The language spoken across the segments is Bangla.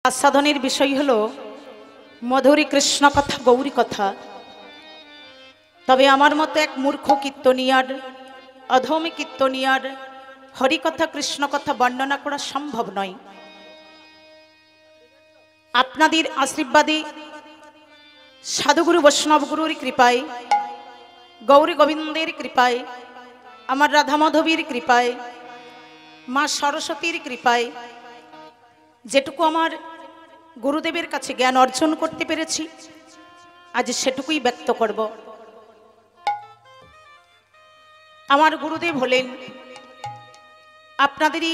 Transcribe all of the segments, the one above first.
आस्वादनेर विषय हलो मधुरी कृष्ण कथा गौरी कथा। तबे आमार मतो एक मूर्ख कीर्तनियार अधमी कीर्तनियार हरिकथा कृष्ण कथा बर्णना करा सम्भव नय। आपनादेर आशीर्वादे साधुगुरु वैष्णव गुरुर कृपाय गौरी गोविंदेर कृपाय आमार राधा माधवीर कृपाय मा सरस्वतीर कृपाय जेटुकु आमार गुरुदेवेर काछे ज्ञान अर्जन करते पेरेछि आज सेटुकुई व्यक्त करब। आमार गुरुदेव हलेन आपनादेरই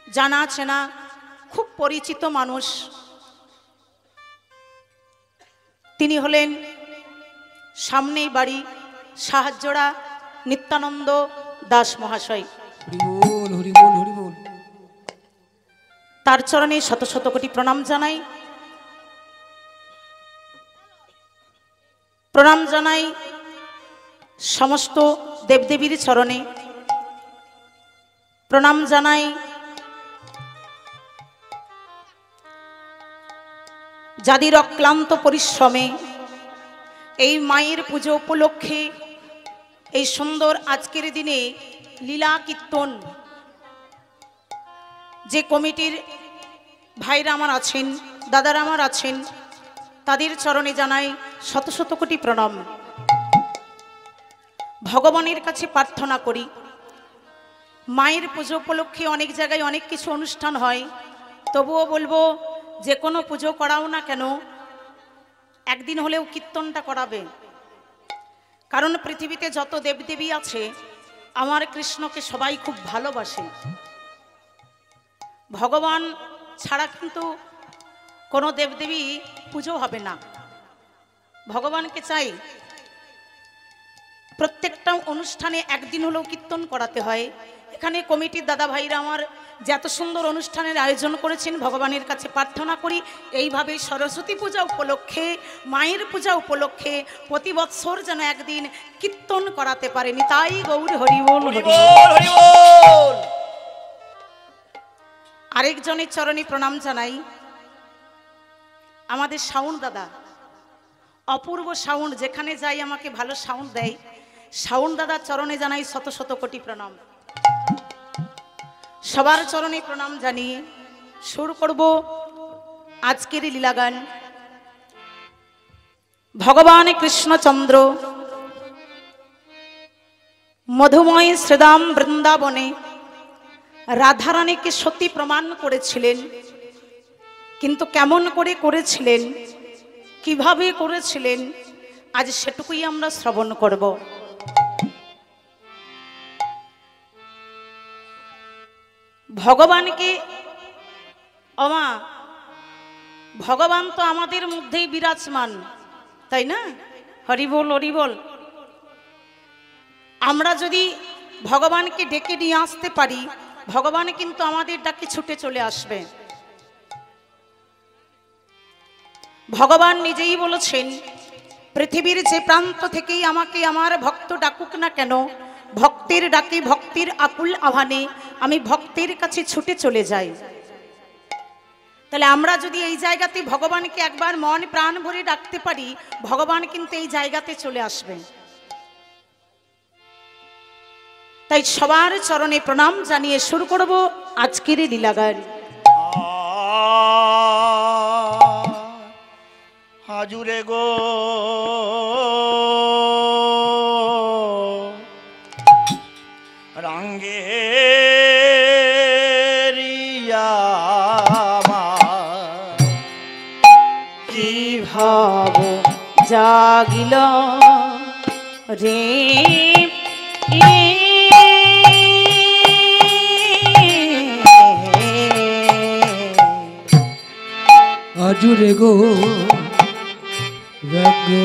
जाना चेना खूब परिचित मानुष। तिनि हलेन सामनेई बाड़ी साहाज्जोड़ा नित्यानंद दास महाशय। तार चरणे शत शत कोटी प्रणाम जानाई। प्रणाम जानाई समस्त देवदेवीर चरणे। प्रणाम जानाई जादिर अक्लान्त परिश्रमे এই মায়ের পুজো উপলক্ষে এই সুন্দর আজকের দিনে লীলা কীর্তন যে কমিটির ভাইরা আমার আছেন দাদারা আমার আছেন তাদের চরণে জানাই শত শত কোটি প্রণাম। ভগবানের কাছে প্রার্থনা করি মায়ের পুজো উপলক্ষে অনেক জায়গায় অনেক কিছু অনুষ্ঠান হয়, তবুও বলবো যে কোনো পুজো করাও না কেন একদিন হলেও কীর্তনটা করাবে। কারণ পৃথিবীতে যত দেবদেবী আছে আমার কৃষ্ণকে সবাই খুব ভালোবাসে। ভগবান ছাড়া কিন্তু কোনো দেবদেবী পুজো হবে না। ভগবানকে চাই প্রত্যেকটা অনুষ্ঠানে একদিন হলেও কীর্তন করাতে হয়। এখানে কমিটির দাদা ভাইরা আমার যে এত সুন্দর অনুষ্ঠানের আয়োজন করেছেন ভগবানের কাছে প্রার্থনা করি এইভাবে সরস্বতী পূজা উপলক্ষে মায়ের পূজা উপলক্ষে প্রতি বৎসর যেন একদিন কীর্তন করাতে পারেনি। তাই গৌর হরি বল হরি বল। আরেকজনের চরণে প্রণাম জানাই আমাদের সাউন্ড দাদা, অপূর্ব সাউন্ড, যেখানে যাই আমাকে ভালো সাউন্ড দেয়। সাউন্ড দাদার চরণে জানাই শত শত কোটি প্রণাম। সবার চরণে প্রণাম জানিয়ে শুরু করব আজকের লীলাগান। ভগবান কৃষ্ণচন্দ্র মধুময় শ্রীদাম বৃন্দাবনে রাধারানীকে সতী প্রমাণ করেছিলেন, কিন্তু কেমন করে করেছিলেন, কিভাবে করেছিলেন, আজ সেটুকুই আমরা শ্রবণ করব। ভগবানকে অমা ভগবান তো আমাদের মধ্যেই বিরাজমান, তাই না? হরি বল হরি বল। আমরা যদি ভগবানকে ডেকে নিয়ে আসতে পারি ভগবান কিন্তু আমাদের ডাকে ছুটে চলে আসবে। ভগবান নিজেই বলেছেন পৃথিবীর যে প্রান্ত থেকেই আমাকে আমার ভক্ত ডাকুক না কেন ভক্তের ডাকে ভক্তির আকুল আহ্বানে আমি ভক্তের কাছে ছুটে চলে যাই। তাহলে আমরা যদি এই জায়গাতে ভগবানকে একবার মন প্রাণ ভরে ডাকতে পারি ভগবান কিন্তু এই জায়গাতে চলে আসবে। তাই সবার চরণে প্রণাম জানিয়ে শুরু করব আজকের লীলাগান। হাজুরে গো রঙ্গে কি ভাব জাগিল রে আজুরে গো রঙ্গে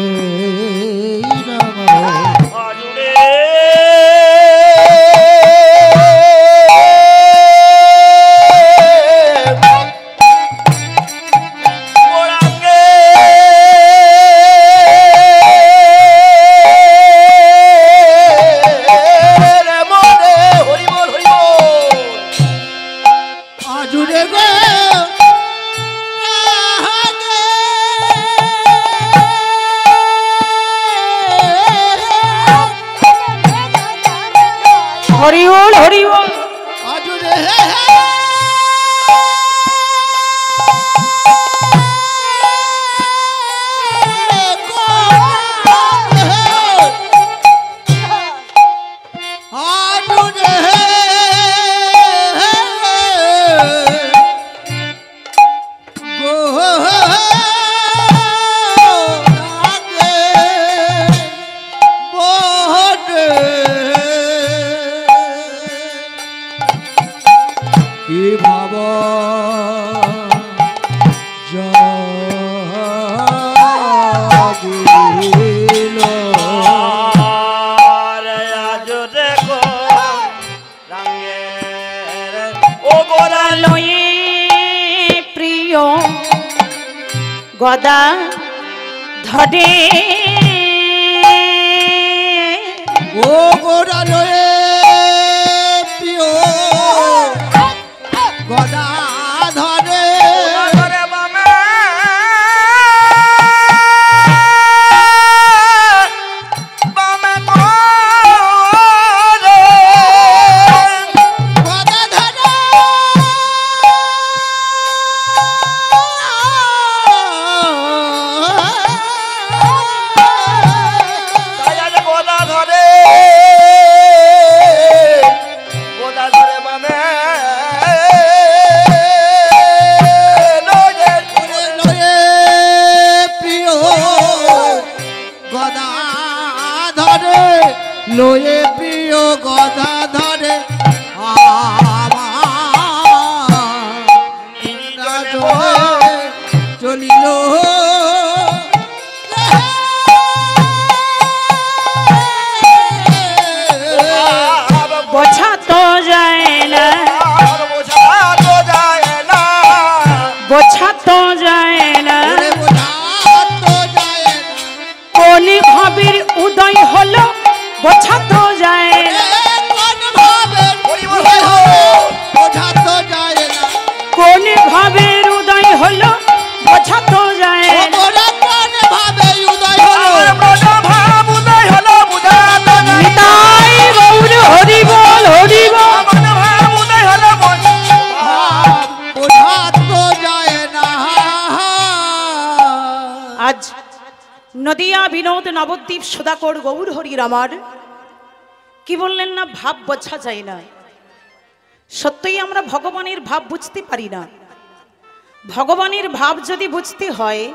হাজুরে প্রিয় গদা ধরে ও গোরা লয়ে প্রিয় গদা ধরে ধরে বামে বামে করে গদা ধরে দয়াল গোদা ধরে বামে লয়ে ওরে লয়ে প্রিয় গদা ধরে লয়ে প্রিয় গদা ধরে চলিল বোঝা তো যায় না বোঝা তো যায় না বোঝা তো যায় না ওরে বোঝা তো যায় না কোন ভাবের উদয় হলো বোঝা তো যায় না কোন ভাবে হরিবল বোঝা তো যায় না কোন ভাবের উদয় হলো বোঝা তো যায় না ওরা কোন ভাবে উদয় হলো ভাব উদয় হলো বুঝা তো যায় না নিতাই গৌর হরি বল হরি বল ভাব উদয় হলো বোঝা তো যায় না আজ নদিয়া বিনোদ নবদ্বীপ সুধাকর গৌর হরির আমার কি বললেন না ভাব বোঝা যায় না সত্যই আমরা ভগবানের ভাব বুঝতে পারি না ভগবানের ভাব যদি বুঝতে হয়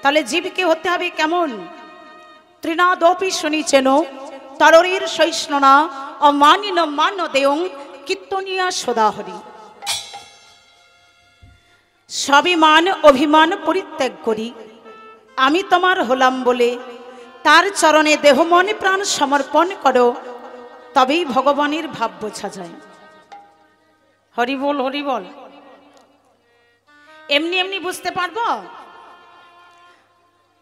তাহলে জীবকে হতে হবে কেমন ত্রিনাদপি শুনিছেন তরীর সৈষ্ণনা অমানিন মান দেয়ং কীর্তনিয়া সদাহরি স্বাভিমান অভিমান পরিত্যাগ করি আমি তোমার হলাম বলে তার চরণে দেহ মনে প্রাণ সমর্পণ করো তবেই ভগবানের ভাব বোঝা যায় হরি বল হরি বল এমনি এমনি বুঝতে পারবো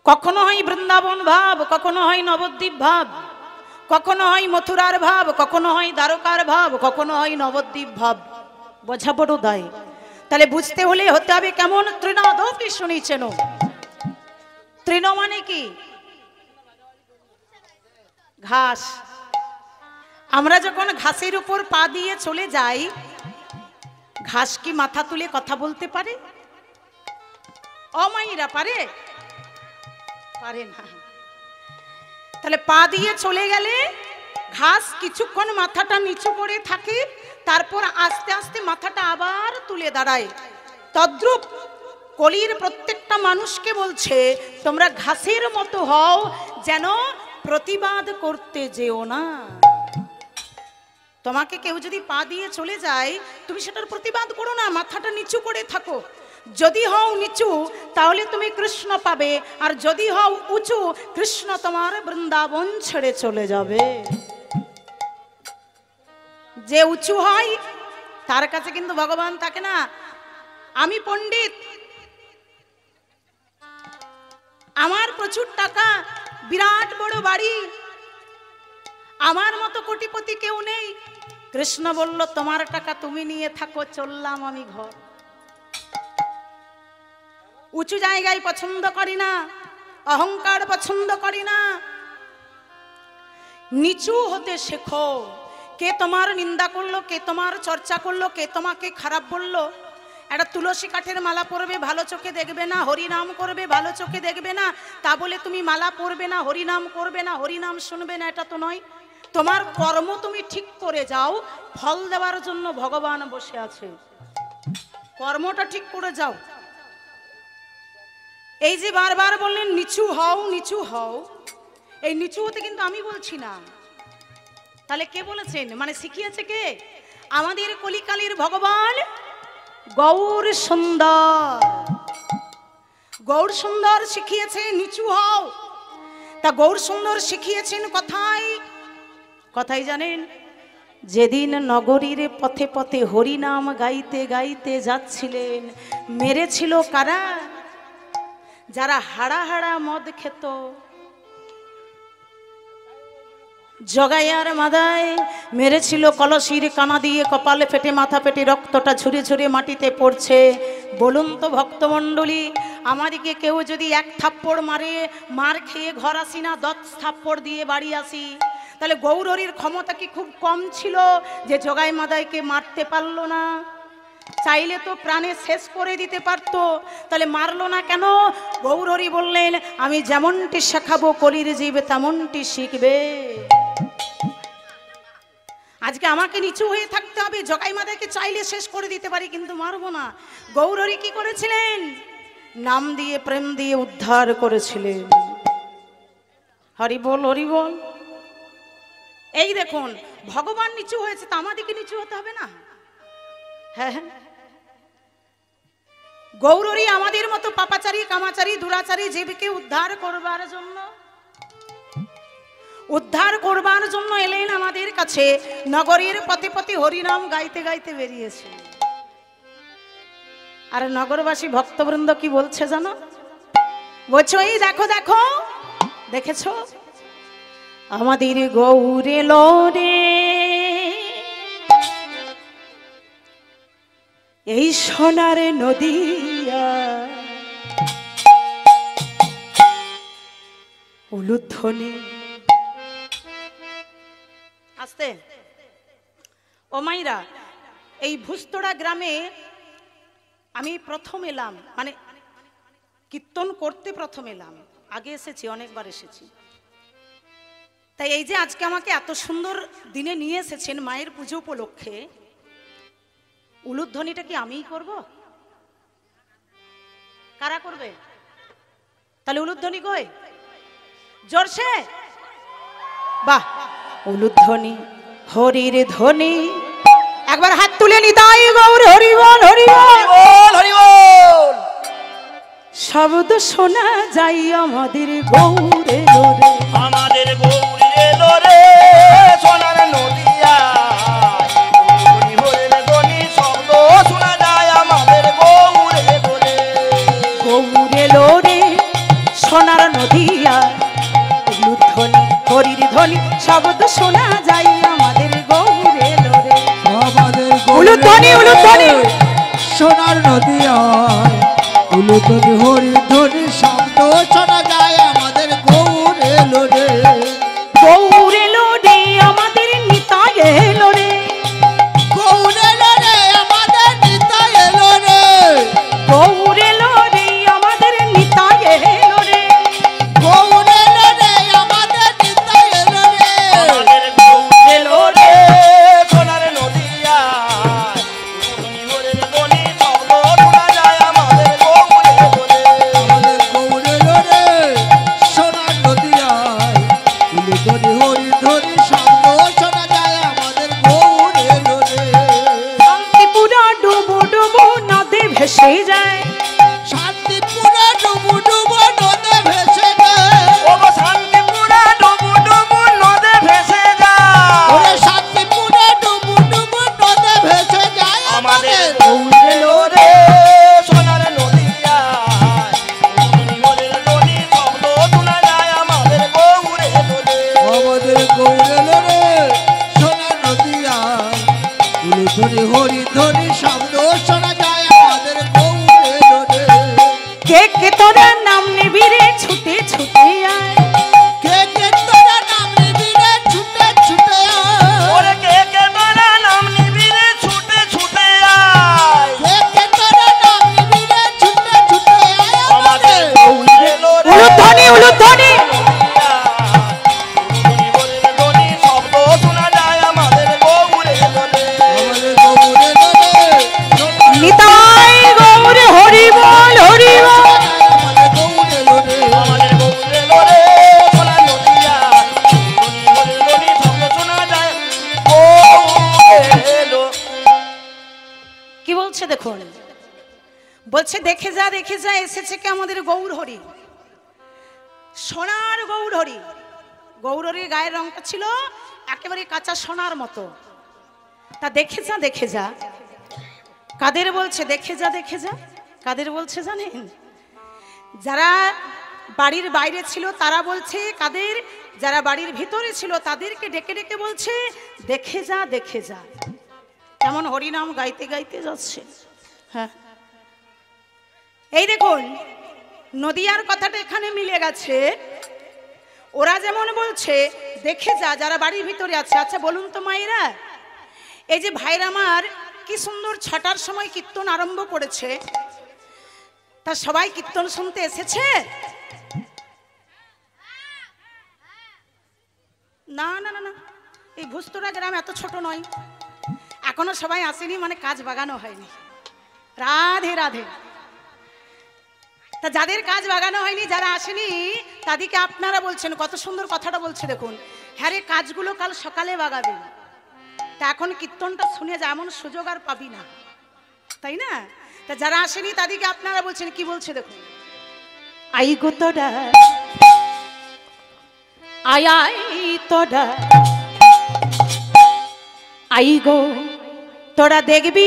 কখনো হয় বৃন্দাবন ভাব কখনো হয় নবদ্বীপ ভাব কখনো হয় মথুরার ভাব কখনো হয় দ্বারকার ভাব কখনো হয় নবদ্বীপ ভাব বোঝা বড় দায় তাহলে বুঝতে হলে হতে হবে কেমন তৃণাদপি শুনিছেন তৃণ মানে কি ঘাস আমরা যখন ঘাসের উপর পা দিয়ে চলে যাই ঘাস কি মাথা তুলে কথা বলতে পারে অমাইরা পারে পারে না তাহলে পা দিয়ে চলে গেলে ঘাস কিছুক্ষণ মাথাটা নিচু করে থাকে তারপর আস্তে আস্তে মাথাটা আবার তুলে দাঁড়ায় তদ্রূপ কলির প্রত্যেকটা মানুষকে বলছে তোমরা ঘাসের মতো হও যেন প্রতিবাদ করতে যেও না তোমাকে কেউ যদি পা দিয়ে চলে যায় তুমি সেটার প্রতিবাদ করো না মাথাটা নিচু করে থাকো যদি হও নিচু তাহলে তুমি কৃষ্ণ পাবে আর যদি হও উঁচু কৃষ্ণ তোমার বৃন্দাবন ছেড়ে চলে যাবে যে উঁচু হয় তার কাছে কিন্তু ভগবান থাকে না আমি পণ্ডিত আমার প্রচুর টাকা বিরাট বড় বাড়ি আমার মতো কোটিপতি কেউ নেই কৃষ্ণ বলল তোমার টাকা তুমি নিয়ে থাকো চললাম আমি ঘর উঁচু জায়গায় পছন্দ করি না অহংকার পছন্দ করি না নিচু হতে শেখো কে তোমার নিন্দা করলো কে তোমার চর্চা করলো কে তোমাকে খারাপ বললো একটা তুলসী কাঠের মালা পরবে ভালো চোখে দেখবে না হরিনাম করবে ভালো চোখে দেখবে না তা বলে তুমি মালা পরবে না হরিনাম করবে না হরিনাম শুনবে না এটা তো নয় তোমার কর্ম তুমি ঠিক করে যাও ফল দেওয়ার জন্য ভগবান বসে আছে কর্মটা ঠিক করে যাও এই যে বারবার বললেন নিচু হও নিচু হও এই নিচু হতে কিন্তু আমি বলছি না তাহলে কে বলেছেন মানে শিখিয়েছে কে আমাদের কলিকালের ভগবান গৌর সুন্দর শিখিয়েছে নিচু হও তা গৌর সুন্দর শিখিয়েছেন কথায় কথাই জানেন যেদিন নগরীর পথে পথে হরিনাম গাইতে গাইতে যাচ্ছিলেন, মেরেছিল কারা? যারা হাড়া হাড়া মদ খেত। জগাইয়ার মাদায় মেরেছিল কলসির কানা দিয়ে, কপালে ফেটে মাথা ফেটে রক্তটা ঝুরে ঝুরে মাটিতে পড়ছে। বলুন তো ভক্তমণ্ডলী, আমাদিকে কেউ যদি এক থাপ্পড় মারে, মার খেয়ে ঘর আসি না, 10 থাপ্পড় দিয়ে বাড়ি আসি, তাহলে গৌরহরির ক্ষমতা কি খুব কম ছিল যে জগাই মাদাইকে মারতে পারলো না? চাইলে তো প্রাণে শেষ করে দিতে পারতো, তাহলে মারলো না কেন? গৌরহরি বললেন, আমি যেমনটি শেখাবো কলির জীব তেমনটি শিখবে। আজকে আমাকে নিচু হয়ে থাকতে হবে, জগাই মাদাইকে চাইলে শেষ করে দিতে পারি কিন্তু মারবো না। গৌরহরি কি করেছিলেন? নাম দিয়ে প্রেম দিয়ে উদ্ধার করেছিলেন। হরি বল, হরি বল। এই দেখুন, ভগবান নিচু হয়েছে, তা আমাদেরকে নিচু হতে হবে না? হ্যাঁ, গৌরহরি আমাদের মতো পাপাচারী কামাচারী দুরাচারী জীবকে উদ্ধার করবার জন্য এলেন আমাদের কাছে। নগরীর পথে পথে হরিনাম গাইতে গাইতে বেরিয়েছে। আর নগরবাসী ভক্তবৃন্দ কি বলছে জানো? বলছো, এই দেখো দেখো, দেখেছো আমাদের গৌর এলো রে, এই সোনার নদিয়া উলুধ্বনি। আস্তে ও মাইরা, এই ভুস্তড়া গ্রামে আমি প্রথম এলাম, মানে কীর্তন করতে প্রথম এলাম। আগে এসেছি, অনেকবার এসেছি। তাই এই যে আজকে আমাকে এত সুন্দর দিনে নিয়ে এসেছেন মায়ের পুজো উপলক্ষে, উলুধ্বনিটা কি আমিই করব? কারা করবে? তাহলে উলুধ্বনি কই? জোরসে বাহ! উলুধ্বনি হরির ধ্বনি, একবার হাত তুলে নিতাই গৌর হরি বল, হরি বল, হরি বল। শব্দ শোনা যাই আমাদের গৌর এলো রে, আমাদের গৌর এলো রে, সোনার নদিয়া হরি হরির ধ্বনি শব্দ শোনা যায় আমাদের গৌর এলো রে। গৌর এলো রে সোনার নদিয়া, উলুধ্বনি হরির ধ্বনি শব্দ শোনা যায় আমাদের গৌর এলো রে। আমাদের উলুধ্বনি, উলুধ্বনি সোনার নদিয়ায় উলুধ্বনি হরি ধ্বনি শব্দ শোনা যায় আমাদের গৌর এলো রে। গৌর এলো রে আমাদের নিতাই এলো রে, গৌর এলো রে আমাদের নিতাই এলো রে। গৌর এলো রে আমাদের নিতাই এলো রে, গৌর এলো রে আমাদের নিতাই এলো রে। আমাদের গৌর এলো রে, সোনার নদিয়া হরি হরির ধ্বনি শব্দ শোনা যায় আমাদের গৌর এলো রে। আমাদের গৌর এলো রে সোনার নদিয়ায় উলুধ্বনি হরি ধ্বনি শব্দ শোনা যায় আমাদের গৌর এলো রে। শান্তিপুরা ডুবো ডুবো নদে ভেসে যায়, শান্তিপুরা ডুবু ডুবু নদে ভেসে যায়। ও গো শান্তিপুরা ডুবু ডুবু নদে ভেসে যায়। ওরে শান্তিপুরা ডুবু ডুবু নদে ভেসে যায় আমাদের আমাদের গৌর এলো রে, সোনার নদিয়া হরি হরির ধ্বনি শব্দ শোনা যায় আমাদের গৌর এলো রে। আমাদের গৌর এলো রে সোনার নদিয়ায় উলুধ্বনি হরি ধ্বনি শব্দ শোনা যায় আমাদের গৌর এলো রে। কে কে তোরা নাম নিবি রে ছুটে ছুটে আয়, কে কে তোরা নাম নিবি রে ছুটে ছুটে আয়। ওরে কে কে তোরা নাম নিবি রে ছুটে ছুটে আয়। কে কে তোরা নাম নিবি রে ছুটে ছুটে আয় আমাদের আমাদের গৌর এলো রে, উলুধ্বনি, উলুধ্বনি হরি হরির ধ্বনি শব্দ শোনা যায় আমাদের গৌর এলো রে। আমাদের গৌর এলো রে সোনার নিতাই গৌর হরি বল, হরি বল। আমাদের গৌর এলো রে। আমাদের গৌর এলো রে, সোনার নদিয়া হরি হরির ধ্বনি শব্দ শোনা যায় গৌর এলো। কি বলছে দেখুন, বলছে দেখে যা দেখে যা, এসেছে কে আমাদের গৌর হরি, সোনার গৌর হরি। গৌর হরির গায়ের রংটা ছিল একেবারে কাঁচা সোনার মতো, তা দেখে যা দেখে যা, কাদের বলছে দেখে যা দেখে যা? কাদের বলছে জানেন? যারা বাড়ির বাইরে ছিল তারা বলছে, কাদের? যারা বাড়ির ভিতরে ছিল তাদেরকে ডেকে ডেকে বলছে দেখে যা দেখে যা। কেমন হরিনাম গাইতে গাইতে যাচ্ছে। হ্যাঁ, এই দেখুন নদিয়ার কথাটা এখানে মিলে গেছে। ওরা যেমন বলছে দেখে যা, যারা বাড়ির ভিতরে আছে। আচ্ছা বলুন তো মায়েরা, এই যে ভাইরা আমার কি সুন্দর 6টার সময় কীর্তন আরম্ভ করেছে, তা সবাই কীর্তন শুনতে এসেছে? না না না না, এই ভুস্তরা গ্রাম এত ছোট নয়, এখনো সবাই আসেনি, মানে কাজ বাগানো হয়নি। রাধে রাধে। তা যাদের কাজ বাগানো হয়নি, যারা আসেনি, তাদেরকে আপনারা বলছেন, কত সুন্দর কথাটা বলছে দেখুন। হ্যাঁ রে, কাজগুলো কাল সকালে বাগাবে। তা এখন কীর্তনটা শুনে যা, এমন সুযোগ আর পাবি না, তাই না? তা যারা আসেনি তাদেরকে আপনারা বলছেন, কি বলছে দেখুন। আই গো তোরা, আই আই তোরা, আই গো তোরা দেখবি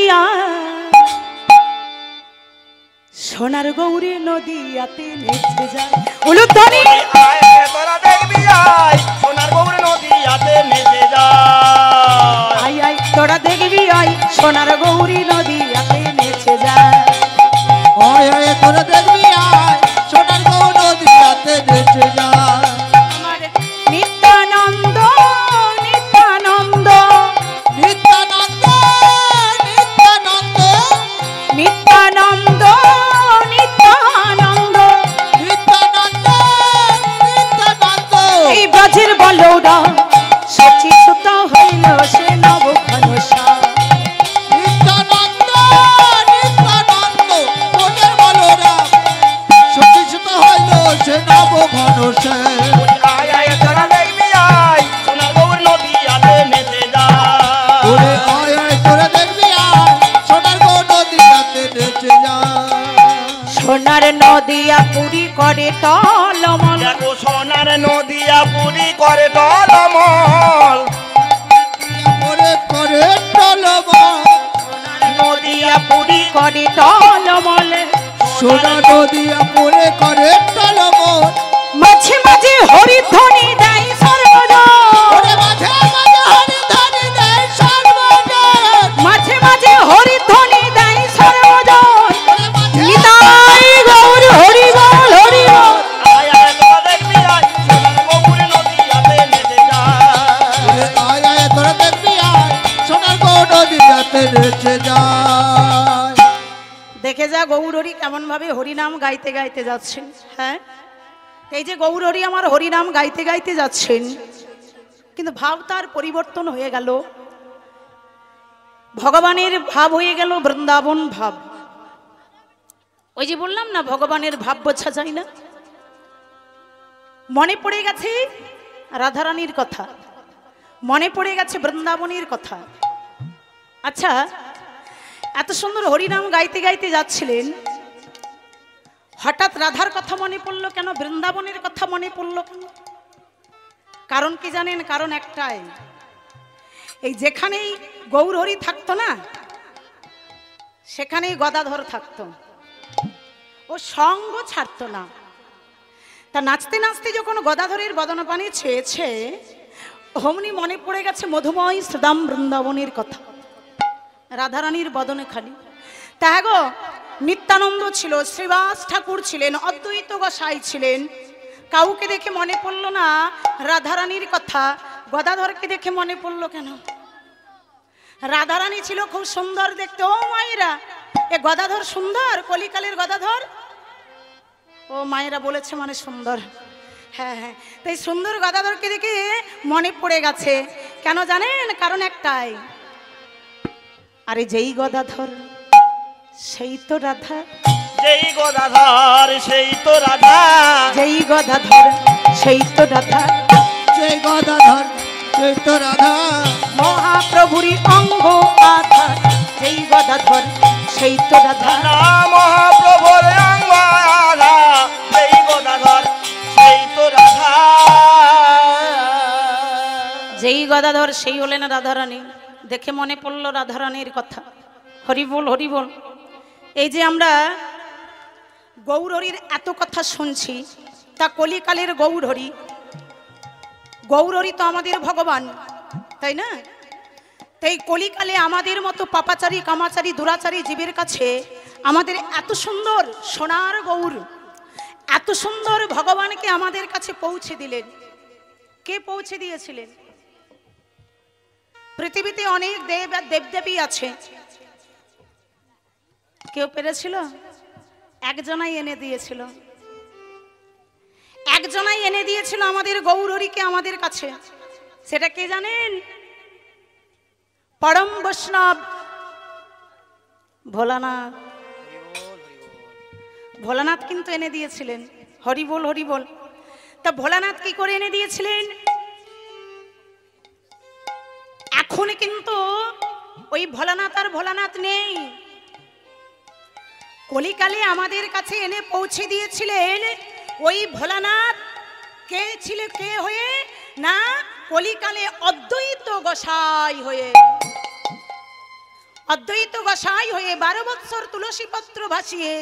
সোনার গৌরী নদীয়াতে নেচে যায়। উলুধ্বনি। তোরা দেখবি আয়, সোনার গৌরী নদীয়াতে নেচে যায়। আই আই তোরা দেখবি আয়, সোনার গৌরী নদীয়াতে নেচে যায়। আয় আয় তোরা দেখবি আয়, সোনার গৌরী নদীয়াতে নেচে যায়। আমার নিত্যানন্দ নিত্যানন্দ নিত্যানন্দ নিত্যানন্দ নিত্যানন্দ নিত্যানন্দ নিত্যানন্দ নিত্যানন্দ এই ব্রজের বলরা সচিত হইল সে নব ঘনশা। নিত্যানন্দ নিত্যানন্দ তোদের বলরা সচিত হইল সে নব ঘনশে। আয় আয় তোরা দেখবি আয়, সোনার গৌরী নদীয়াতে নেচে যায়। ওরে আয় আয় তোরা দেখবি আয়, সোনার গৌরী নদীয়াতে নেচে যায়। সোনার নদিয়া পুরি করে টলমল, দেখো সোনার নদীয়া পুরি করে টলমল। করে করে টলমল, নদীয়া পুরি করে টলমল, সোনা নদীয়া পরে করে টলমল। মাঝে মাঝে হরিধ্বনি দেয় সর্বজন, ওরে মাঝে মাঝে হরিধ্বনি দেয় সর্বজন। মাঝে মাঝে হরিধ্বনি দেয় সর্বজন। ওরে মাঝে নিতাই গৌর হরি বল হরি বল। আয় আয় তোরা দেখবি আয়, সোনার গৌরী নদীয়াতে নেচে যায়। ওরে আয় আয় তোরা দেখবি আয়, সোনার গৌরী নদীয়াতে নেচে যায়। দেখে যা গৌরহরি কেমন ভাবে হরিনাম গাইতে গাইতে যাচ্ছেন। হ্যাঁ, এই যে গৌরহরি আমার হরিনাম গাইতে গাইতে যাচ্ছেন, কিন্তু ভাব তার পরিবর্তন হয়ে গেল। ভগবানের ভাব হয়ে গেল বৃন্দাবন ভাব। ওই যে বললাম না, ভগবানের ভাব বোঝা যায় না। মনে পড়ে গেছে রাধারানীর কথা, মনে পড়ে গেছে বৃন্দাবনের কথা। আচ্ছা, এত সুন্দর হরিনাম গাইতে গাইতে যাচ্ছিলেন, হঠাৎ রাধার কথা মনে পড়লো কেন? বৃন্দাবনের কথা মনে পড়লো কেন? কারণ কি জানেন? কারণ একটাই, এই যেখানেই গৌরহরি থাকতো না, সেখানেই গদাধর থাকতো। ও সঙ্গ ছাড়তো না। তা নাচতে নাচতে যখন গদাধরের বদনপানে ছেয়েছে, অমনি মনে পড়ে গেছে মধুময় সুদাম বৃন্দাবনের কথা, রাধারানীর বদনে খালি। তা গো, নিত্যানন্দ ছিল, শ্রীবাস ঠাকুর ছিলেন, অদ্বৈত গোসাই ছিলেন, কাউকে দেখে মনে পড়লো না রাধারানীর কথা। গদাধরকে দেখে মনে পড়লো কেন? রাধারানী ছিল খুব সুন্দর দেখতে। ও মায়েরা, এ গদাধর সুন্দর, কলিকালের গদাধর। ও মায়েরা বলেছে মানে সুন্দর। হ্যাঁ হ্যাঁ, তাই সুন্দর গদাধরকে দেখে মনে পড়ে গেছে। কেন জানেন? কারণ একটাই, আরে যেই গদাধর সেই তো রাধা, যেই গদাধর সেই তো রাধা, যেই গদাধর সেই তো রাধা, সেই গদাধর সেই তো রাধা। মহাপ্রভুরই অঙ্গ আধা, যেই গদাধর সেই তো রাধা। না মহাপ্রভুর অঙ্গারা, যেই গদাধর সেই তো রাধা। যেই গদাধর সেই হলেন রাধারানী। দেখে মনে পড়ল রাধারানীর কথা। হরি বল হরি বল। এই যে আমরা গৌরহরির এত কথা শুনছি, তা কলিকালের গৌরহরি, গৌরহরি তো আমাদের ভগবান, তাই না? তাই কলিকালে আমাদের মতো পাপাচারী কামাচারী দুরাচারী জীবের কাছে আমাদের এত সুন্দর সোনার গৌর, এত সুন্দর ভগবানকে আমাদের কাছে পৌঁছে দিলেন। কে পৌঁছে দিয়েছিলেন? পৃথিবীতে অনেক দেব আর দেবদেবী আছে, কেউ পেরেছিল? একজনাই এনে দিয়েছিল, একজনাই এনে দিয়েছিল আমাদের গৌরহরিকে আমাদের কাছে। সেটা কে জানেন? পরম বৈষ্ণব ভোলানাথ। ভোলানাথ কিন্তু এনে দিয়েছিলেন। হরি বল হরি বল। তা ভোলানাথ কি করে এনে দিয়েছিলেন? এখন কিন্তু ওই ভোলানাথ আর ভোলানাথ নেই। কলিকালে আমাদের কাছে এনে পৌঁছে দিয়েছিলেন ওই ভোলানাথ। কে ছিল? কে হয়ে? না, কলিকালে অদ্বৈত গোসাই হয়ে। অদ্বৈত গোসাই হয়ে 12 বৎসর তুলসী পত্র ভাসিয়ে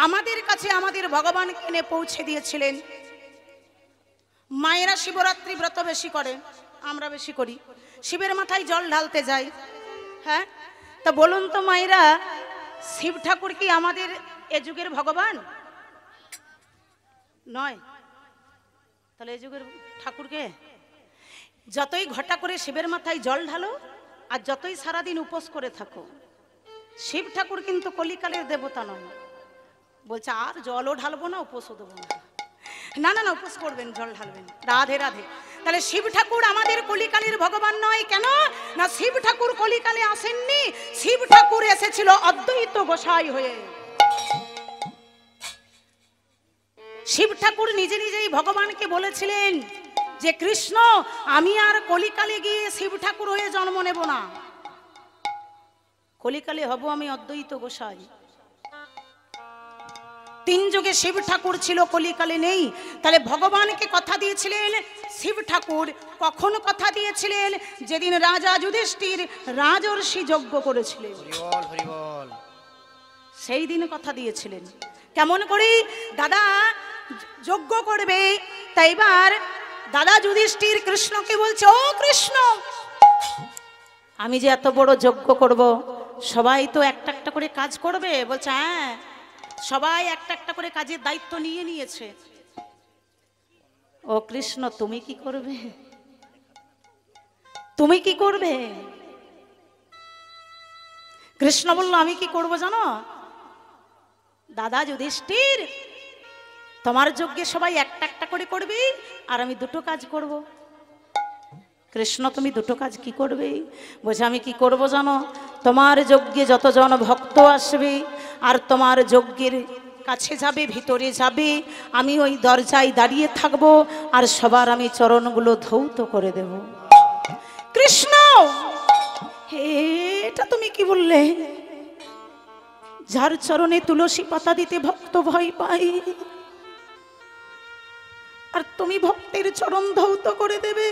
আমাদের কাছে আমাদের ভগবানকে এনে পৌঁছে দিয়েছিলেন। মায়েরা শিবরাত্রি ব্রত বেশি করে, আমরা বেশি করি, শিবের মাথায় জল ঢালতে যাই। হ্যাঁ, তা বলুন তো মায়েরা, শিব ঠাকুর কি আমাদের এ যুগের ভগবান নয়? তাহলে এ যুগের ঠাকুরকে যতই ঘটা করে শিবের মাথায় জল ঢালো আর যতই সারাদিন উপোস করে থাকো, শিব ঠাকুর কিন্তু কলিকালের দেবতা নয়। বলছে আর জলও ঢালবো না, উপোসও দেবো না। না না না, উপোস করবেন, জল ঢালবেন। রাধে রাধে। তাহলে শিব ঠাকুর আমাদের কলিকালের ভগবান নয়। কেন না? শিব ঠাকুর কলিকালে আসেননি, শিব ঠাকুর এসেছিল অদ্বৈত গোসাই হয়ে। শিব ঠাকুর নিজে নিজেই ভগবানকে বলেছিলেন যে কৃষ্ণ, আমি আর কলিকালে গিয়ে শিব ঠাকুর হয়ে জন্ম নেব না, কলিকালে হব আমি অদ্বৈত গোসাই। 3 যুগে শিব ঠাকুর ছিল, কলিকালে নেই। তাহলে ভগবানকে কথা দিয়েছিলেন শিব ঠাকুর। কখন কথা দিয়েছিলেন? যেদিন রাজা যুধিষ্ঠির রাজর্ষি যজ্ঞ করেছিলেন, সেই দিন কথা দিয়েছিলেন। কেমন করে? দাদা যজ্ঞ করবে, তাই এবার দাদা যুধিষ্ঠির কৃষ্ণকে বলছে, ও কৃষ্ণ, আমি যে এত বড় যজ্ঞ করব, সবাই তো একটা একটা করে কাজ করবে। বলছে হ্যাঁ, সবাই একটা একটা করে কাজের দায়িত্ব নিয়ে নিয়েছে। ও কৃষ্ণ, তুমি কি করবে? তুমি কি করবে? কৃষ্ণ বলল, আমি কি করব জানো? দাদা যুধিষ্ঠির, তোমার যজ্ঞে সবাই একটা একটা করে করবে, আর আমি 2টো কাজ করব। কৃষ্ণ, তুমি 2টো কাজ কি করবে? বলছে আমি কি করব জানো? তোমার যজ্ঞে যতজন ভক্ত আসবে আর তোমার যজ্ঞের কাছে যাবে, ভিতরে যাবে, আমি ওই দরজায় দাঁড়িয়ে থাকব আর সবার আমি চরণগুলো ধৌত করে দেব। কৃষ্ণ, এটা তুমি কি বললে? যার চরণে তুলসী পাতা দিতে ভক্ত ভয় পায়, আর তুমি ভক্তের চরণ ধৌত করে দেবে,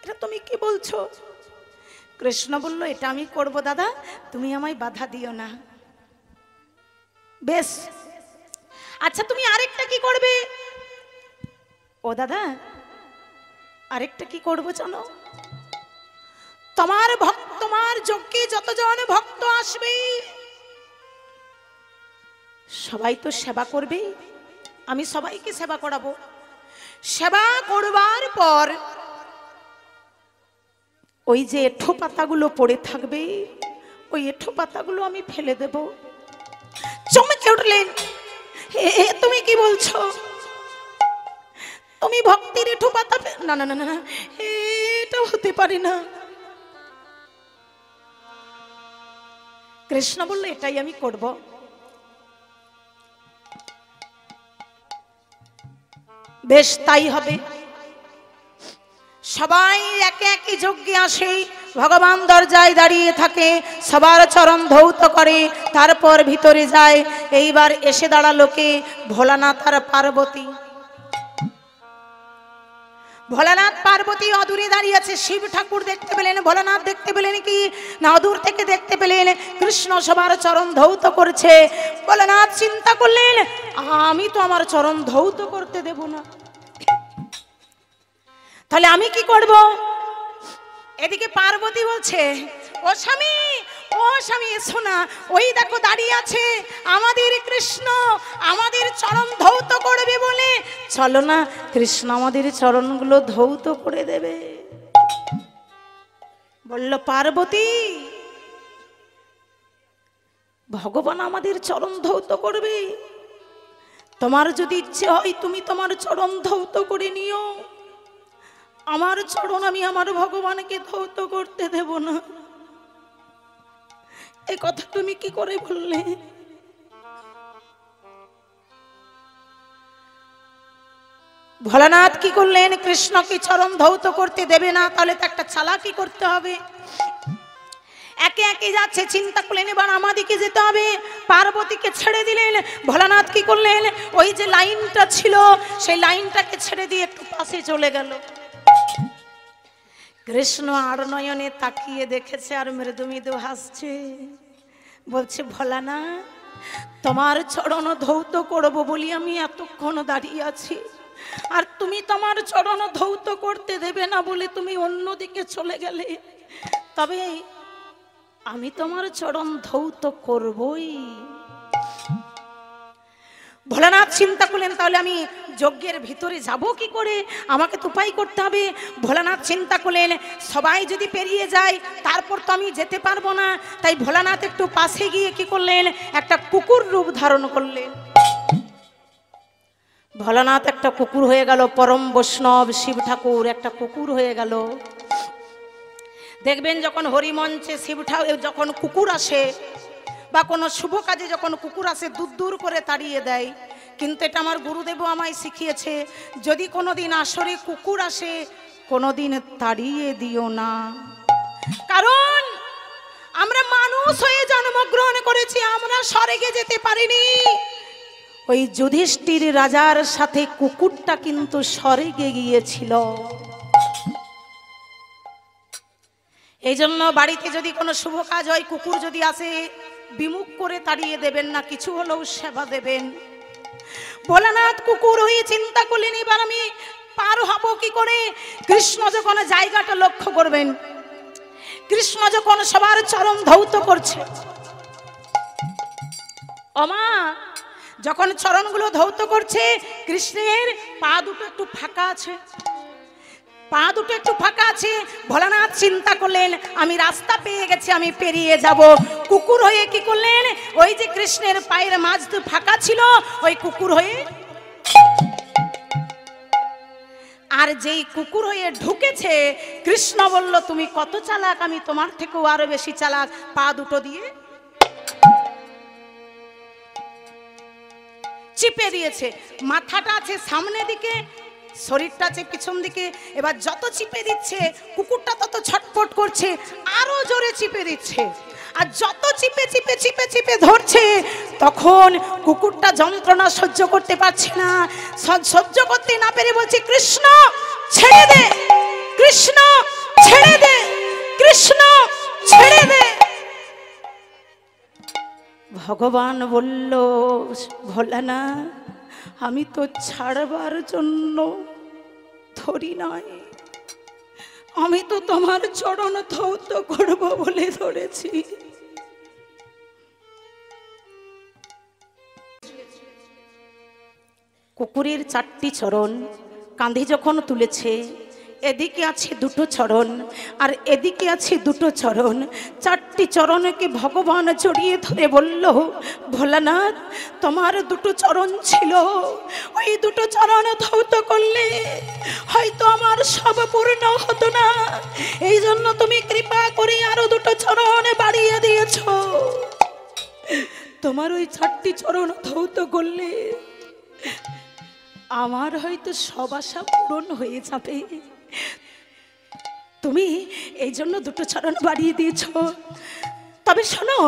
এটা তুমি কি বলছো? কৃষ্ণ বলল, এটা আমি করব দাদা, তুমি আমায় বাধা দিও না। বেশ, আচ্ছা তুমি আরেকটা কি করবে? ও দাদা, আরেকটা কি করব জানো? তোমার যজ্ঞে যতজন ভক্ত আসবে সবাই তো সেবা করবে, আমি সবাইকে সেবা করাবো। সেবা করবার পর ওই যে এঁঠো পাতাগুলো পড়ে থাকবে, ওই এঁঠো পাতাগুলো আমি ফেলে দেব। চমকে উঠলেন, তুমি কি বলছো? তুমি ভক্তির এঁঠো পাতা? না না না না, এটা হতে পারে না। কৃষ্ণ বলল, এটাই আমি করব। বেশ, তাই হবে। সবাই একে একে যজ্ঞে আসে, ভগবান দরজায় দাঁড়িয়ে থাকে, সবার চরণ ধৌত করে, তারপর ভিতরে যায়। এইবার এসে দাঁড়ালো কে? ভোলানাথ আর পার্বতী। ভোলানাথ পার্বতী অদূরে দাঁড়িয়ে আছে, শিব ঠাকুর দেখতে পেলেন, ভোলানাথ দেখতে পেলেন কি না অদূর থেকে দেখতে পেলেন কৃষ্ণ সবার চরণ ধৌত করছে। ভোলানাথ চিন্তা করলেন আমি তো আমার চরণ ধৌত করতে দেব না, তাহলে আমি কি করব? এদিকে পার্বতী বলছে ও স্বামী, ও স্বামী এসো না, ওই দেখো দাঁড়িয়ে আছে আমাদের কৃষ্ণ, আমাদের চরণ ধৌত করবে বলে, চলো না কৃষ্ণ আমাদের চরণগুলো ধৌত করে দেবে। বলল পার্বতী ভগবান আমাদের চরণ ধৌত করবে, তোমার যদি ইচ্ছে হয় তুমি তোমার চরণ ধৌত করে নিও, আমার চরণ আমি আমার ভগবানকে ধৌত করতে দেব না। এই কথা তুমি কি করে বললে? ভোলানাথ কি করলেন? কৃষ্ণকে চরণ ধৌত করতে দেবে না, তাহলে তো একটা চালাকি করতে হবে। একে একে যাচ্ছে, চিন্তা করলেন এবার আমাদিকে যেতে হবে, পার্বতীকে ছেড়ে দিলেন। ভোলানাথ কি করলেন? ওই যে লাইনটা ছিল সেই লাইনটাকে ছেড়ে দিয়ে একটু পাশে চলে গেল। কৃষ্ণ আর নয়নে তাকিয়ে দেখেছে আর মৃদু মৃদু হাসছে, বলছে ভোলানাথ তোমার চরণ ধৌত করব বলি আমি এতক্ষণ দাঁড়িয়ে আছি, আর তুমি তোমার চরণ ধৌত করতে দেবে না বলে তুমি অন্যদিকে চলে গেলে, তবে আমি তোমার চরণ ধৌত করবই। ভোলানাথ চিন্তা করলেন তাহলে আমি যজ্ঞের ভিতরে যাব কি করে, আমাকে তো উপায় করতে হবে। ভোলানাথ চিন্তা করলেন সবাই যদি পেরিয়ে যায় তারপর তো আমি যেতে পারবো না, তাই ভোলানাথ একটু পাশে গিয়ে কি করলেন একটা কুকুর রূপ ধারণ করলেন। ভোলানাথ একটা কুকুর হয়ে গেল, পরম বৈষ্ণব শিব ঠাকুর একটা কুকুর হয়ে গেল। দেখবেন যখন হরিমঞ্চে শিব ঠাকুর যখন কুকুর আসে বা কোনো শুভ কাজে যখন কুকুর আসে দূর দূর করে তাড়িয়ে দেয়, কিন্তু এটা আমার গুরুদেবও আমায় শিখিয়েছে, যদি কোনোদিন আসরে কুকুর আসে কোনোদিন তাড়িয়ে দিও না, কারণ আমরা মানুষ হয়ে জন্মগ্রহণ করেছি, আমরা স্বর্গে যেতে পারিনি। ওই যুধিষ্ঠির রাজার সাথে কুকুরটা কিন্তু স্বর্গে গিয়েছিল। এই জন্য বাড়িতে যদি কোনো শুভ কাজ হয় কুকুর যদি আসে বিমুখ করে তাড়িয়ে দেবেন না, কিছু হলেও সেবা দেবেন। ভোলানাথ কুকুর হয়ে চিন্তা করলেন এবার আমি পার হব কি করে। কৃষ্ণ যখন জায়গাটা লক্ষ্য করবেন, কৃষ্ণ যখন সবার চরণ ধৌত করছে, ওমা যখন চরণগুলো ধৌত করছে কৃষ্ণের পা দুটো একটু ফাঁকা আছে, পা দুটো একটু ফাঁকা আছে। ভোলানাথ চিন্তা করলেন আমি রাস্তা পেয়ে গেছি, আমি পেরিয়ে যাব। কুকুর হয়ে কি করলেন, ওই যে কৃষ্ণের পায়ের মাঝ ফাঁকা ছিল ওই কুকুর হয়ে, আর যেই কুকুর হয়ে ঢুকেছে কৃষ্ণ বলল তুমি কত চালাক, আমি তোমার থেকেও আরো বেশি চালাক। পা দুটো দিয়ে চিপে দিয়েছে, মাথাটা আছে সামনের দিকে, শরীরটা আছে পিছন দিকে। এবার যত চিপে দিচ্ছে কুকুরটা তত ছটফট করছে, আরো জোরে চিপে দিচ্ছে, আর যত চিপে চিপে চিপে চিপে ধরছে তখন কুকুরটা যন্ত্রণা সহ্য করতে পারছে না। সহ্য করতে না পেরে বলছে কৃষ্ণ ছেড়ে দে, কৃষ্ণ ছেড়ে দে, কৃষ্ণ ছেড়ে দে। ভগবান বলল ভোলানা আমি তো ছাড়বার জন্য ধরি নাই, আমি তো তোমার চরণ ধৌত করব বলে ধরেছি। কুকুরের চারটি চরণ কাঁধে যখন তুলেছে, এদিকে আছে দুটো চরণ আর এদিকে আছে দুটো চরণ, চারটি চরণকে ভগবান জড়িয়ে ধরে বলল ভোলানাথ তোমার দুটো চরণ ছিল, ওই দুটো চরণ ধৌত করলে হয়তো আমার সব পূর্ণ হতো না, এই জন্য তুমি কৃপা করে আরো দুটো চরণ বাড়িয়ে দিয়েছ। তোমার ওই চারটি চরণ ধৌত করলে আমার হয়তো সব আশা পূরণ হয়ে যাবে, তুমি এই জন্য দুটো চরণ বাড়িয়ে দিয়েছ। তবে শোনো,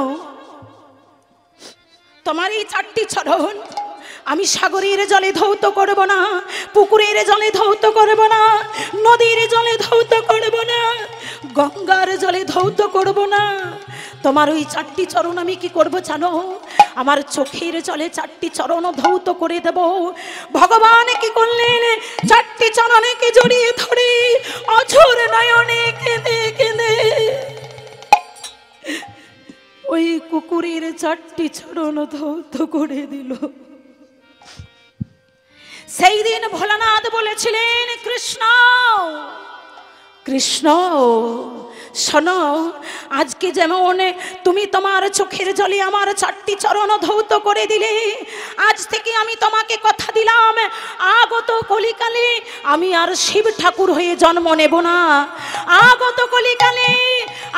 তোমার এই চারটি চরণ আমি সাগরের জলে ধৌত করব না, পুকুরের জলে ধৌত করব না, নদীর জলে ধৌত করব না, গঙ্গার জলে ধৌত করব না। তোমার ওই 4টি চরণ আমি কি করব জানো? আমার চোখের জলে 4টি চরণ ধৌত করে দেব। ভগবান কি করলেন? 4টি চরণকে জড়িয়ে ধরে অঝোর নয়নে কেঁদে কেঁদে ওই কুকুরের 4টি চরণ ধৌত করে দিল। সেই দিন ভোলানাথ বলেছিলেন, কৃষ্ণ কৃষ্ণ শোনো, আজকে যেমন তুমি তোমার চোখের জলে আমার 4টি চরণ ধৌত করে দিলে, আজ থেকে আমি তোমাকে কথা দিলাম, আগত কলিকালে আমি আর শিব ঠাকুর হয়ে জন্ম নেব না। আগত কলিকালে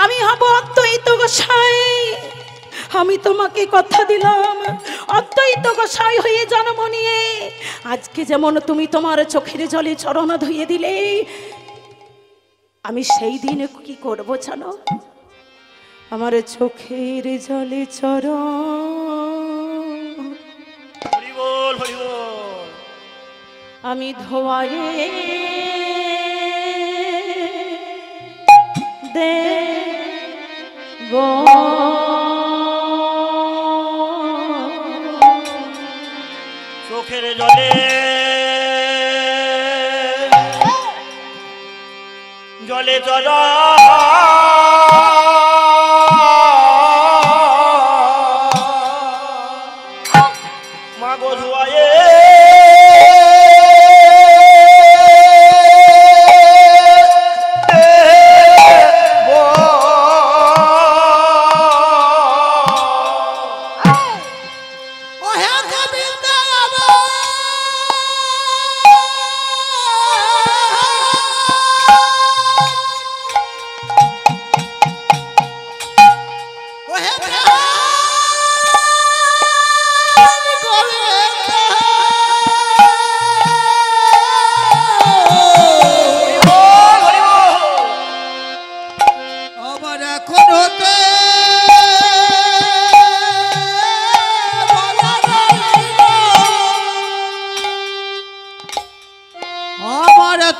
আমি হব অদ্বৈত গোসাই। আমি তোমাকে কথা দিলাম, অদ্বৈত গোসাই হয়ে জন্ম নিয়ে আজকে যেমন তুমি তোমার চোখের জলে চরণ ধুয়ে দিলে, আমি সেই দিনে কি করব জানো? আমার চোখের জলে চরণ হরি বল, হরি বল। আমি ধোয়ায়ে দেব। চোখের জলে জলে চরা মাগো ধুয়ায়ে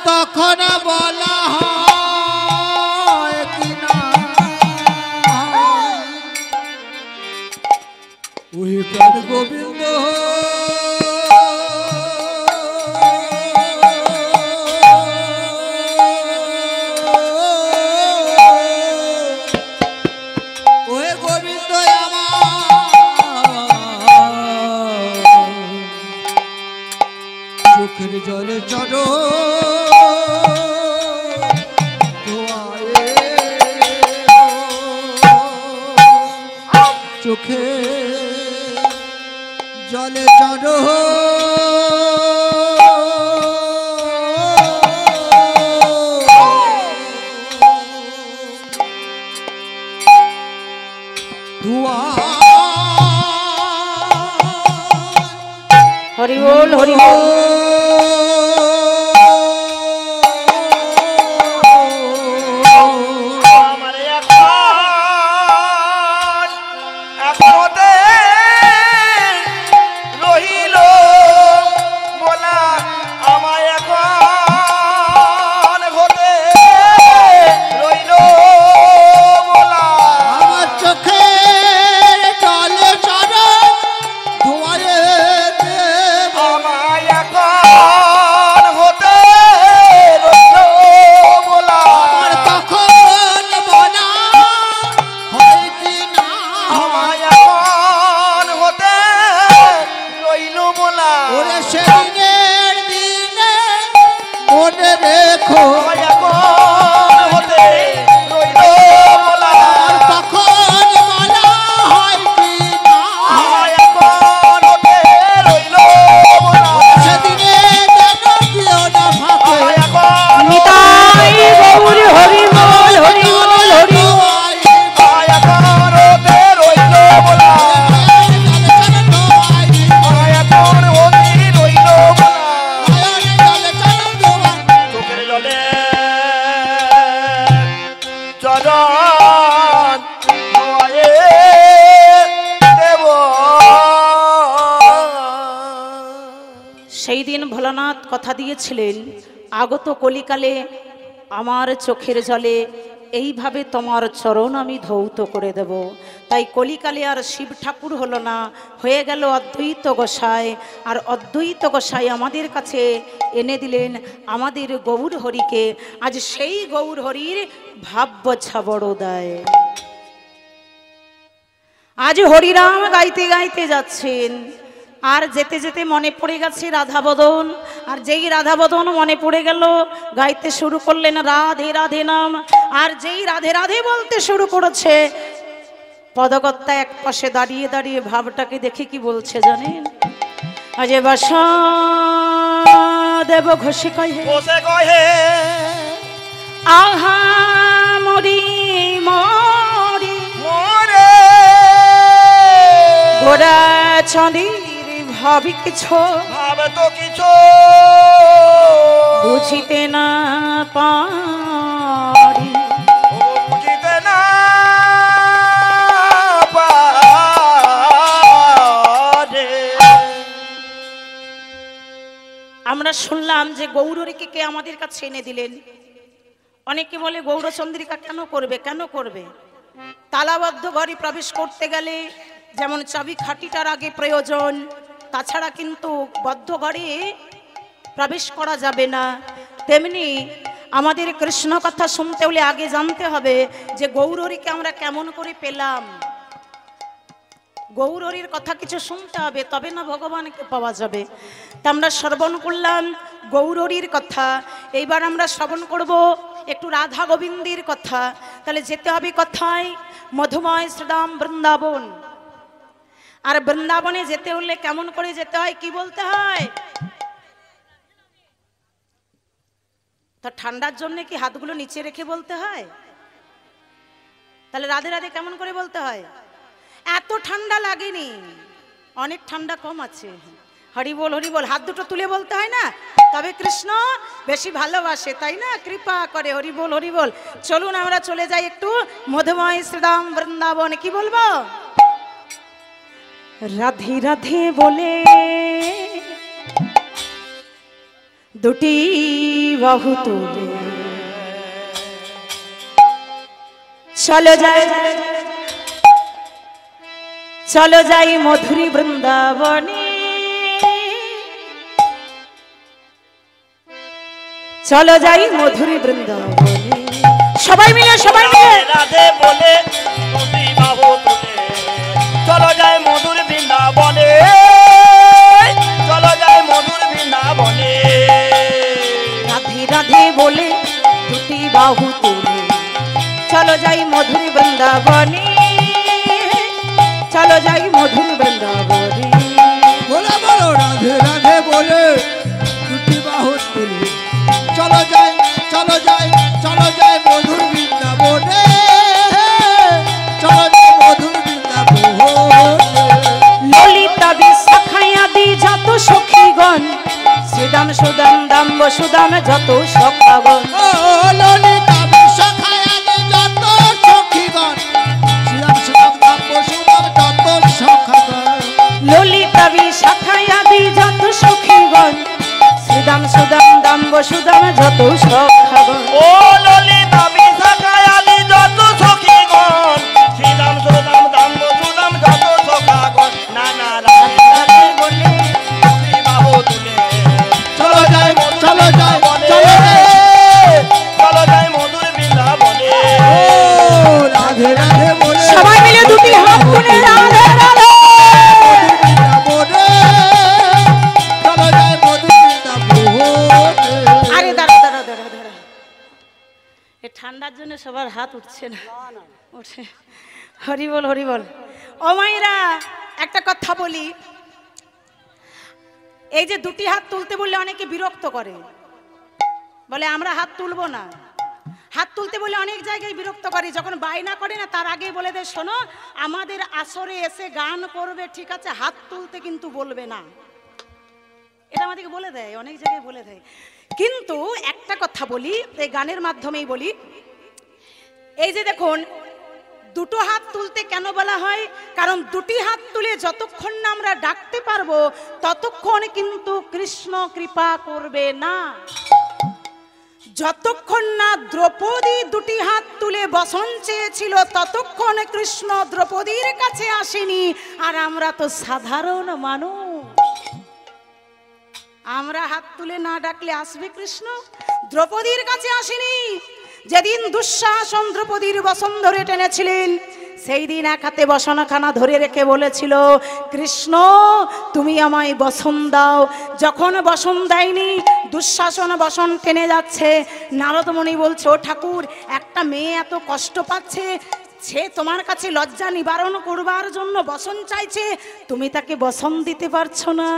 তখন বলা হয় কিনা ওই প্রাণ গোবিন্দ ওই গোবিন্দ আমার চোখের জলে চড়ো চোখে জলে চড়ো হরি বল, হরি বল। সেই দিন ভোলানাথ কথা দিয়েছিলেন, আগত কলিকালে আমার চোখের জলে এইভাবে তোমার চরণ আমি ধৌত করে দেব। তাই কলিকালে আর শিব ঠাকুর হলো না, হয়ে গেল অদ্বৈত গোসাই। আর অদ্বৈত গোসাই আমাদের কাছে এনে দিলেন আমাদের গৌর হরিকে। আজ সেই গৌর হরির ভাব বোঝা বড় দেয়। আজ হরিরাম গাইতে গাইতে যাচ্ছেন, আর যেতে যেতে মনে পড়ে গেছে রাধাবদন। আর যেই রাধাবদন মনে পড়ে গেল, গাইতে শুরু করলেন রাধে রাধে নাম। আর যেই রাধে রাধে বলতে শুরু করেছে, পদকর্তা এক পাশে দাঁড়িয়ে দাঁড়িয়ে ভাবটাকে দেখে কি বলছে জানেন? আজ বাসা দেব ঘষে কহে, আহা মরি মরি গোরা ছন্দির ভাবি কিছু, ভাবে তো কিছু বুঝিতে না পারি, বুঝিতে না পারে। আমরা শুনলাম যে গৌরীকে কে আমাদের কাছে এনে দিলেন। অনেকে বলে গৌরচন্দ্রিকা কেন করবে, কেন করবে? তালাবদ্ধ ঘরে প্রবেশ করতে গেলে যেমন চাবি খাটিটার আগে প্রয়োজন, তাছাড়া কিন্তু বদ্ধ ঘরে প্রবেশ করা যাবে না। তেমনি আমাদের কৃষ্ণ কথা শুনতে হলে আগে জানতে হবে যে গৌরীকে আমরা কেমন করে পেলাম। গৌরীর কথা কিছু শুনতে হবে, তবে না ভগবানকে পাওয়া যাবে। তা আমরা শ্রবণ করলাম গৌরীর কথা, এইবার আমরা শ্রবণ করব একটু রাধা গোবিন্দের কথা। তাহলে যেতে হবে কোথায়? মধুময় শ্রীরাম বৃন্দাবন। আর বৃন্দাবনে যেতে হলে কেমন করে যেতে হয়, কি বলতে হয়? তো ঠান্ডার জন্য কি হাতগুলো নিচে রেখে বলতে হয়? তাহলে রাধে রাধে কেমন করে বলতে হয়? এত ঠান্ডা লাগেনি, অনেক ঠান্ডা কম আছে। হরি বল হরি বল, হাত দুটো তুলে বলতে হয় না? তবে কৃষ্ণ বেশি ভালোবাসে, তাই না? কৃপা করে, হরি বল হরি বল। চলুন আমরা চলে যাই একটু মধুময় শ্রীরাম বৃন্দাবনে। কি বলবো? রাধে রাধে বলে দুটি বাহু তুলে চলো যাই, চলো যাই মধুরী বৃন্দাবনে, চলো যাই মধুরী বৃন্দাবনে। সবাই মিলে, সবাই মিলে রাধে বলে দুটি বাহু তুলে চলো যাই মধুর বৃন্দাবনে, চলো যাই মধুর বৃন্দাবনে। রাধে রাধে বলে দুটি বাহু তুলে চলো যাই মধুর বৃন্দাবনে, চলো যাই মধুর বৃন্দাবনে। বলো বলো রাধে রাধে বলে দুটি বাহু তুলে চলো যাই, চলো যাই, চলো যাই মধুর বৃন্দাবনে, চলো যাই মধুর বৃন্দাবনে। ললিতা বিশাখায় আদি যত সখীগণ, শ্রীদাম সুদাম দাম্ব সুদাম যত সখাগণ। ও ললিতা বিশাখায় আদি যত সখীগণ, শ্রীরাম শ্রীরাম দাম্ব সুদাম যত সখাগণ। ললিতা বিশাখায় আদি যত সখীগণ, শ্রীদাম সুদাম দাম্ব সুদাম যত সখাগণ। ও ললিতা বিশাখায় আদি যত সখীগণ, শ্রীরাম সুদাম দাম্ব সুদাম যত সখাগণ। নানা রাধে রাধে বলে দুটি বাহু তুলে চলো যাই, চলো যাই, চলো যাই। চলো যাই মধুর বৃন্দাবনে। ও রাধে রাধে বলে সবাই মিলে দুটি হাত তুলে রাধে রাধে। বৃন্দাবনে, চলো যাই মধুর বৃন্দাবনে। আরে দাঁড়া দাঁড়া দাঁড়া দাঁড়া, এই ঠান্ডার জন্য সবার হাত উঠছে না, উঠে। হরি বল হরি বল। ও মাইরা, একটা কথা বলি, এই যে দুটি হাত তুলতে বললে অনেকে বিরক্ত করে, বলে আমরা হাত তুলবো না। হাত তুলতে বলে অনেক জায়গায় বিরক্ত করে, যখন বায়না করে না তার আগেই বলে দেয়, শোনো আমাদের আসরে এসে গান করবে, ঠিক আছে, হাত তুলতে কিন্তু বলবে না। এটা আমাদেরকে বলে দেয়, অনেক জায়গায় বলে দেয়। কিন্তু একটা কথা বলি, এই গানের মাধ্যমেই বলি, এই যে দেখুন দুটো হাত তুলতে কেন বলা হয়? কারণ দুটি হাত তুলে যতক্ষণ না আমরা ডাকতে পারবো ততক্ষণ কিন্তু কৃষ্ণ কৃপা করবে না। যতক্ষণ না দ্রৌপদী দুটি হাত তুলে বসন চেয়েছিল ততক্ষণ কৃষ্ণ দ্রৌপদীর কাছে আসেনি। আর আমরা তো সাধারণ মানুষ, আমরা হাত তুলে না ডাকলে আসবে কৃষ্ণ? দ্রৌপদীর কাছে আসেনি। যেদিন দুঃশাসন দ্রৌপদীর বসন ধরে টেনেছিলেন সেই দিন এক হাতে বসনখানা ধরে রেখে বলেছিল, কৃষ্ণ তুমি আমায় বসন দাও। যখন বসন দেয়নি, দুঃশাসন বসন টেনে যাচ্ছে, নারদমণি বলছে, ও ঠাকুর, একটা মেয়ে এত কষ্ট পাচ্ছে, সে তোমার কাছে লজ্জা নিবারণ করবার জন্য বসন চাইছে, তুমি তাকে বসন দিতে পারছো না।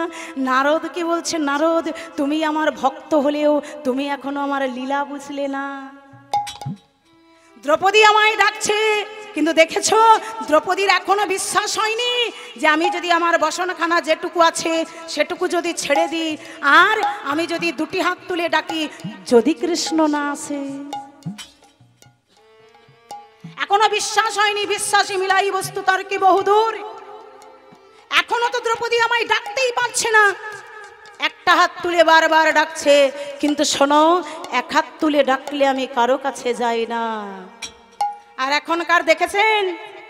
নারদকে বলছে, নারদ তুমি আমার ভক্ত হলেও তুমি এখনো আমার লীলা বুঝলে না। দ্রৌপদী আমায় ডাকছে, কিন্তু দেখেছো দ্রৌপদীর এখনো বিশ্বাস হয়নি যে আমি যদি আমার বসনখানা যেটুকু আছে সেটুকু যদি ছেড়ে দিই আর আমি যদি দুটি হাত তুলে ডাকি, যদি কৃষ্ণ না আসে। এখনো বিশ্বাস হয়নি। বিশ্বাসী মিলাই বস্তু তর্কে বহুদূর। এখনো তো দ্রৌপদী আমায় ডাকতেই পারছে না। একটা হাত তুলে বারবার ডাকছে, কিন্তু শোনো, এক হাত তুলে ডাকলে আমি কারো কাছে যাই না। আর এখনকার দেখেছেন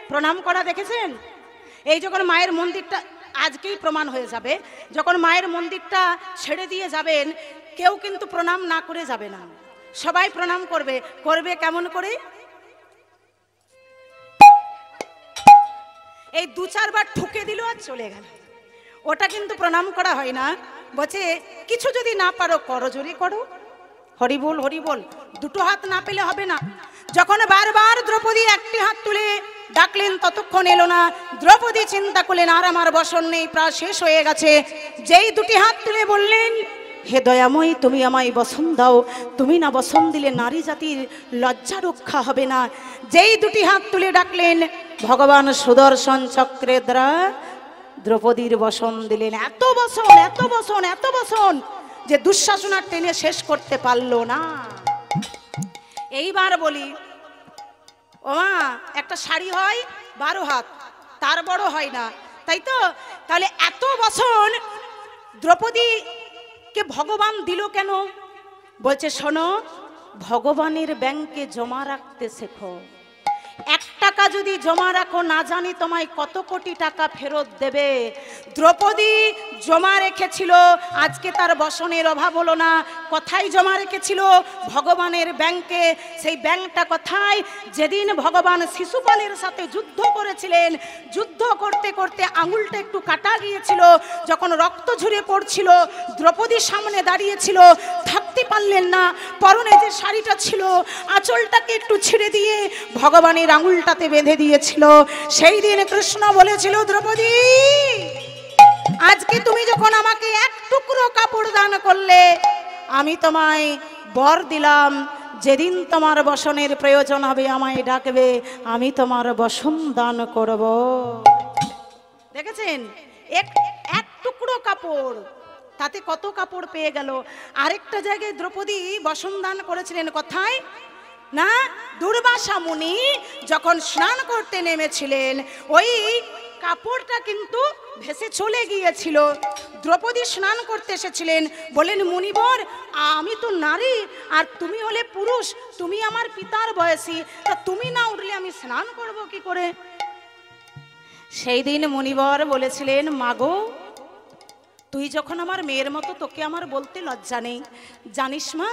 প্রণাম করা, দেখেছেন? এই যখন মায়ের মন্দিরটা, আজকেই প্রমাণ হয়ে যাবে, যখন মায়ের মন্দিরটা ছেড়ে দিয়ে যাবেন কেউ কিন্তু প্রণাম না করে যাবে না, সবাই প্রণাম করবে। করবে কেমন করে? এই দু চারবার ঠুকে দিল আর চলে গেল, ওটা কিন্তু প্রণাম করা হয় না। বলছে কিছু যদি না পারো করো, জোরে করো, হরি বল হরি বল, দুটো হাত না পেলে হবে না। যখন বারবার দ্রৌপদী একটি হাত তুলে ডাকলেন ততক্ষণ এলো না। দ্রৌপদী চিন্তা করলেন আর আমার বসন নেই, প্রায় শেষ হয়ে গেছে। যেই দুটি হাত তুলে বললেন, হে দয়াময়ী তুমি আমায় বসন দাও, তুমি না বসন দিলে নারী জাতির লজ্জা রক্ষা হবে না। যেই দুটি হাত তুলে ডাকলেন ভগবান সুদর্শন চক্রের দ্বারা দ্রৌপদীর বসন দিলেন। এত বসন, এত বসন, এত বসন যে দুঃশাসনার টেনে শেষ করতে পারলো না। এইবার বলি, ও মা, একটা শাড়ি হয় 12 হাত, তার বড় হয় না, তাই তো? তাহলে এত বসন দ্রৌপদীকে ভগবান দিল কেন? বলছে শোনো, ভগবানের ব্যাংকে জমা রাখতে শেখো। 1 টাকা যদি জমা রাখো, না জানি তোমায় কত কোটি টাকা ফেরত দেবে। দ্রৌপদী জমা রেখেছিল, আজকে তার বসনের অভাব হলো না। কোথায় জমা রেখেছিল? ভগবানের ব্যাংকে। সেই ব্যাংকটা কোথায়? যেদিন ভগবান শিশুপালের সাথে যুদ্ধ করেছিলেন, যুদ্ধ করতে করতে আঙুলটা একটু কাটা গিয়েছিল, যখন রক্ত ঝরে পড়ছিল, দ্রৌপদীর সামনে দাঁড়িয়েছিল, থাকতে পারলেন না। পরনে যে শাড়িটা ছিল আঁচলটাকে একটু ছেড়ে দিয়ে ভগবানের আঙুলটাতে বেঁধে দিয়েছিল। সেই দিন কৃষ্ণ বলেছিল, দ্রৌপদী আজকে তুমি যখন আমাকে এক টুকরো কাপড় দান করলে, আমি তোমায় বর দিলাম, যেদিন তোমার বসনের প্রয়োজন হবে আমায় ডাকবে, আমি তোমার বসন দান করব। দেখেছেন, এক টুকরো কাপড়, তাতে কত কাপড় পেয়ে গেল। আরেকটা জায়গায় দ্রৌপদী বসন দান করেছিলেন, কোথায় না? দুর্বাসা মুনি যখন স্নান করতে নেমেছিলেন, ওই কাপড়টা কিন্তু ভেসে চলে গিয়েছিল। দ্রৌপদী স্নান করতে এসেছিলেন, বলেন মুনিবর আমি তো নারী আর তুমি হলে পুরুষ, তুমি আমার পিতার বয়সী, তা তুমি না উঠলে আমি স্নান করব কি করে? সেই দিন মুনিবর বলেছিলেন, মাগো তুই যখন আমার মেয়ের মতো, তোকে আমার বলতে লজ্জা নেই। জানিস মা,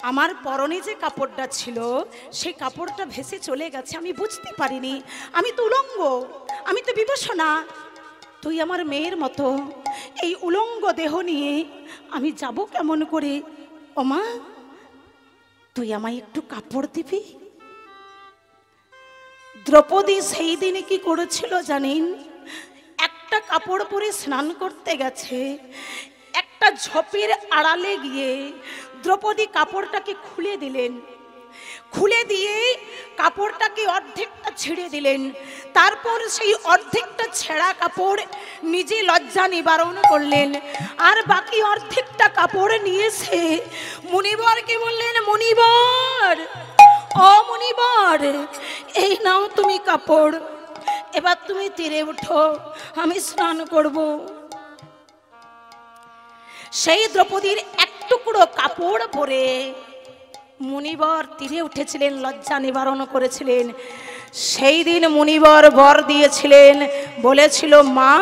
আমার পরনে যে কাপড়টা ছিল সেই কাপড়টা ভেসে চলে গেছে, আমি বুঝতে পারিনি, আমি তো উলঙ্গ, আমি তো বিবশনা। তুই আমার মেয়ের মতো, এই উলঙ্গ দেহ নিয়ে আমি যাব কেমন করে? ও মা, তুই আমায় একটু কাপড় দিবি? দ্রৌপদী সেই দিনে কি করেছিল জানেন? একটা কাপড় পরে স্নান করতে গেছে, একটা ঝোপের আড়ালে গিয়ে দ্রৌপদী কাপড়টাকে খুলে দিলেন। খুলে দিয়ে কাপড়টাকে অর্ধেকটা ছেড়ে দিলেন। তারপর সেই অর্ধেকটা ছেঁড়া কাপড় নিজে লজ্জা নিবারণ করলেন, আর বাকি অর্ধেকটা কাপড় নিয়ে এসে মুনিবরকে বললেন, মুনিবর, ও মুনিবর, এই নাও তুমি কাপড়, এবার তুমি তীরে উঠো, আমি স্নান করব। সেই দ্রৌপদীর এক টুকরো কাপড় পরে মুনিবর তীরে উঠেছিলেন, লজ্জা নিবারণ করেছিলেন। সেই দিন মুনিবর বর দিয়েছিলেন, বলেছিল মা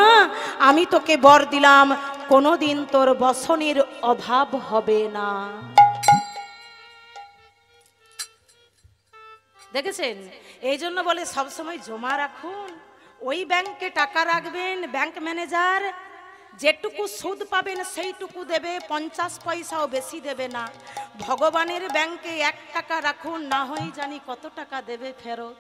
আমি তোকে বর দিলাম কোনোদিন তোর বসনের অভাব হবে না। দেখেছেন, এই জন্য বলে সবসময় জমা রাখুন। ওই ব্যাংকে টাকা রাখবেন, ব্যাংক ম্যানেজার যেটুকু সুদ পাবেন সেইটুকু দেবে, 50 পয়সাও বেশি দেবে না। ভগবানের ব্যাংকে 1 টাকা রাখুন, না হয় জানি কত টাকা দেবে ফেরত।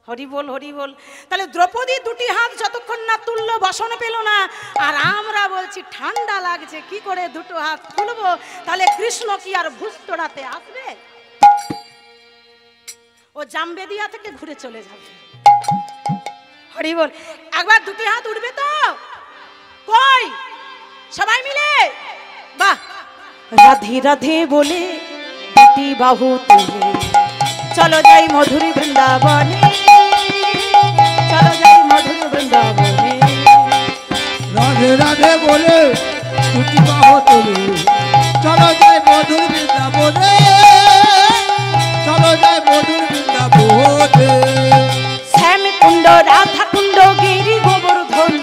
হরি বল, হরি বল। তাহলে দ্রৌপদী দুটি হাত যতক্ষণ না তুললো বসন পেল না, আর আমরা বলছি ঠান্ডা লাগছে কি করে দুটো হাত তুলবো, তাহলে কৃষ্ণ কি আর ভুজ তোড়াতে আসবে? ও জামবেদিয়া থেকে ঘুরে চলে যাবে। হরি বল। একবার দুটি হাত উঠবে তো, কই সবাই মিলে বাহ। রাধে রাধে বলে দুটি বাহু তুলে চলো যাই মধুর বৃন্দাবনে, চলো যাই মধুর বৃন্দাবনে। রাধে রাধে বলে দুটি বাহু তুলে চলো যাই মধুর বৃন্দাবনে, চলো যাই মধুর বৃন্দাবনে। শ্যাম কুণ্ড রাধা কুণ্ড গিরি গোবর্ধন,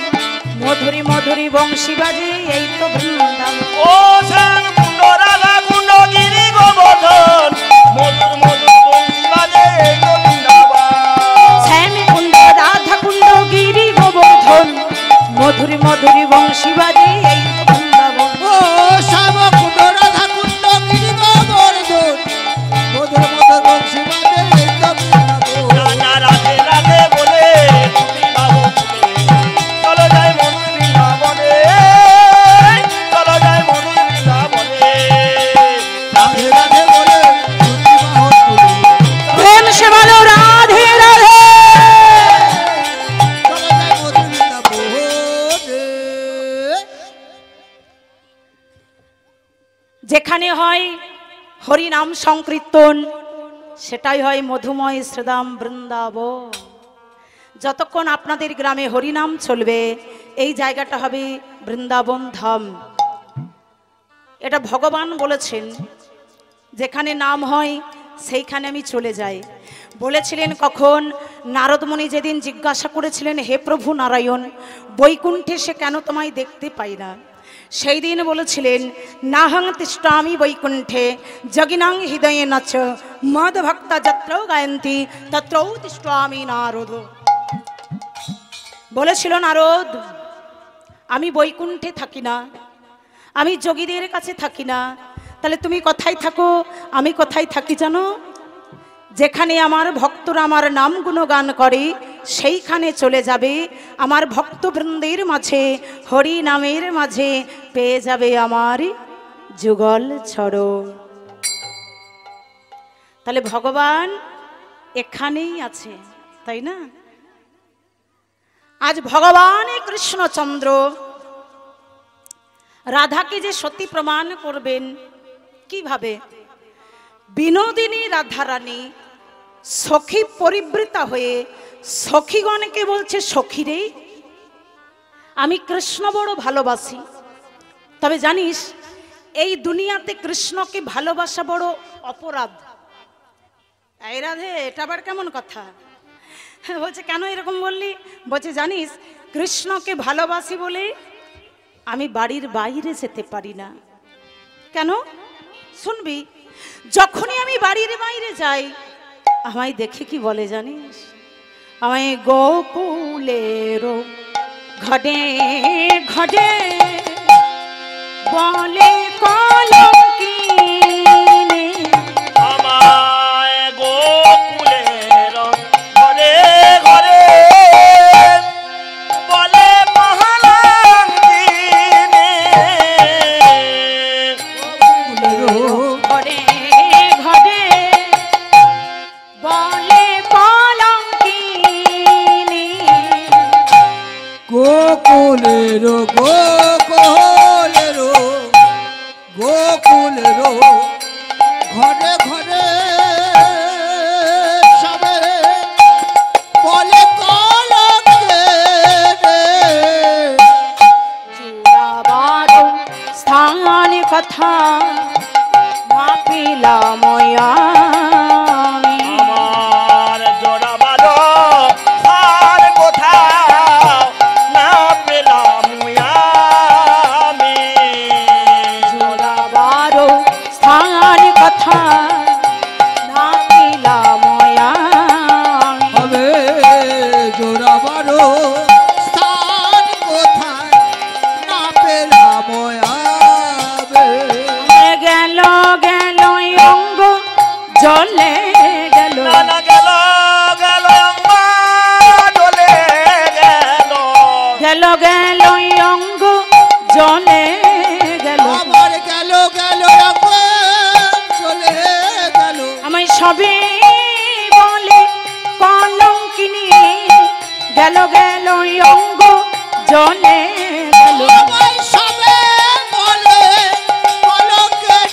মধুরী মধুরী বংশী বাজে এই তো বৃন্দাবন। ও শ্যাম কুণ্ড রাধা কুণ্ড গিরি গোবর্ধন, মধুর মধুর বংশী বাজে এই তো বৃন্দাবন। শ্যাম কুণ্ড রাধা কুণ্ড গিরি গোবর্ধন, মধুরী মধুরী বংশী বাজে এই তো বৃন্দাবন। ও শ্যাম কুণ্ড রাধা কুণ্ড গিরি গোবর্ধন, মধুর মধুর বংশী বাজে এই তো বৃন্দাবন। রাধা রাধে রাধে বলে দুটি বাহু তুলে চলো যাই মধুর বৃন্দাবনে, চলো যাই মধুর বৃন্দাবনে। রাধে রাধে বলে দুটি বাহু তুলে প্রেম সে বলো রাধে রাধে। চলো যাই মধুর বৃন্দাবনে। যেখানে হয় হরি নাম সংকীর্তন, সেটাই হয় মধুময় শ্রীধাম বৃন্দাবন। যতক্ষণ আপনাদের গ্রামে হরিনাম চলবে এই জায়গাটা হবে বৃন্দাবন ধাম। এটা ভগবান বলেছেন, যেখানে নাম হয় সেইখানে আমি চলে যাই। বলেছিলেন কখন? নারদমুনি যেদিন জিজ্ঞাসা করেছিলেন, হে প্রভু নারায়ণ, বৈকুণ্ঠে সে কেন তোমায় দেখতে পাই না? সেই দিন বলেছিলেন, নাহং তিষ্টামি বৈকুণ্ঠে জগিনাং হৃদয়ে নাচ মদ ভক্তা যত্রৌ গায়ন্তি তত্রৌ তিষ্টামি নারদ। বলেছিল নারদ, আমি বৈকুণ্ঠে থাকি না, আমি যোগীদের কাছে থাকি না। তাহলে তুমি কোথায় থাকো? আমি কোথায় থাকি জানো? যেখানে আমার ভক্তরা আমার নাম গুণগান করে সেইখানে চলে যাবে। আমার ভক্তবৃন্দের মাঝে, হরি নামের মাঝে পেয়ে যাবে আমার যুগল ছড়ো। তাহলে ভগবান এখানেই আছে, তাই না? আজ ভগবান কৃষ্ণচন্দ্র রাধাকে যে সতী প্রমাণ করবেন কিভাবে? বিনোদিনী রাধারানী সখী পরিবৃতা হয়ে সখীগণকে বলছে, সখীরে আমি কৃষ্ণ বড় ভালোবাসি, তবে জানিস এই দুনিয়াতে কৃষ্ণকে ভালোবাসা বড় অপরাধ। এই রাধে, এটা আবার কেমন কথা? বলছে কেন এরকম বললি? বলছে জানিস কৃষ্ণকে ভালোবাসি বলে আমি বাড়ির বাইরে যেতে পারি না। কেন শুনবি? যখনই আমি বাড়ির বাইরে যাই আমায় দেখে কি বলে জানিস? আমায় গোকুলের ঘটে ঘটে বলে কলঙ্কিনী। আমায় গোকুলের ঘরে ঘরে বলে কলঙ্কিনী। ঘরে ঘরে বলে কলঙ্কিনী। গোকুলের গোকুলের স্থান কথা না পেলাম আমি। আমার জোড়াবারো আর কোথাও না পেলাম আমি। জোড়াবারো স্থান কথা না পেলাম আমি। হবে জোড়াবারো স্থান কোথায় না পেলাম আবে। গেল গেল অঙ্গ জলে গেল, নানা গেল গেল চলে গেল। গেল গেল অঙ্গ জলে গেল। আমার গেল গেল চলে গেল। আমায় সবে বলে কলঙ্কিনী, গেল গেল অঙ্গ জলে গেল। আমায় সবে বলে কলঙ্কের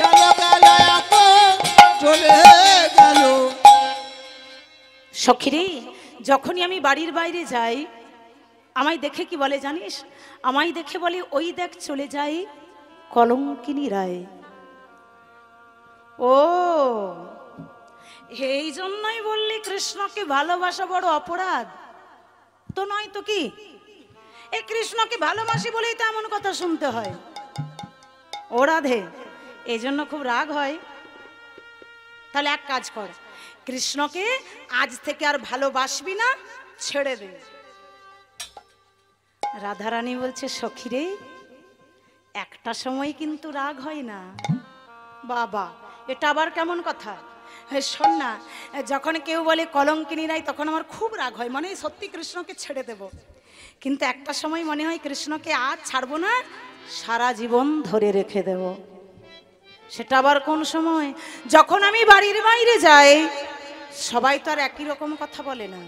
গেল গেল চলে গেল। সখীরে, যখনই আমি বাড়ির বাইরে যাই আমায় দেখে কি বলে জানিস? আমায় দেখে বলে ওই দেখ চলে যাই কলঙ্কিনী রায়। ও এই জন্যই বললি কৃষ্ণকে ভালোবাসা বড় অপরাধ? তো নয় তো কি? এই কৃষ্ণকে ভালোবাসি বলেই তো এমন কথা শুনতে হয়। ও রাধে, এই জন্য খুব রাগ হয়? তাহলে এক কাজ কর, কৃষ্ণকে আজ থেকে আর ভালোবাসবি না, ছেড়ে দে। রাধারানী বলছে সখীরে, একটা সময় কিন্তু রাগ হয় না। বাবা, এটা আবার কেমন কথা? শোন না, যখন কেউ বলে কলঙ্কিনী নাই তখন আমার খুব রাগ হয়, মানে সত্যি কৃষ্ণকে ছেড়ে দেব। কিন্তু একটা সময় মনে হয় কৃষ্ণকে আজ ছাড়বো না, সারা জীবন ধরে রেখে দেব। সেটা আবার কোন সময়? যখন আমি বাড়ির বাইরে যাই। সবাই তো আর একই রকম কথা বলে না।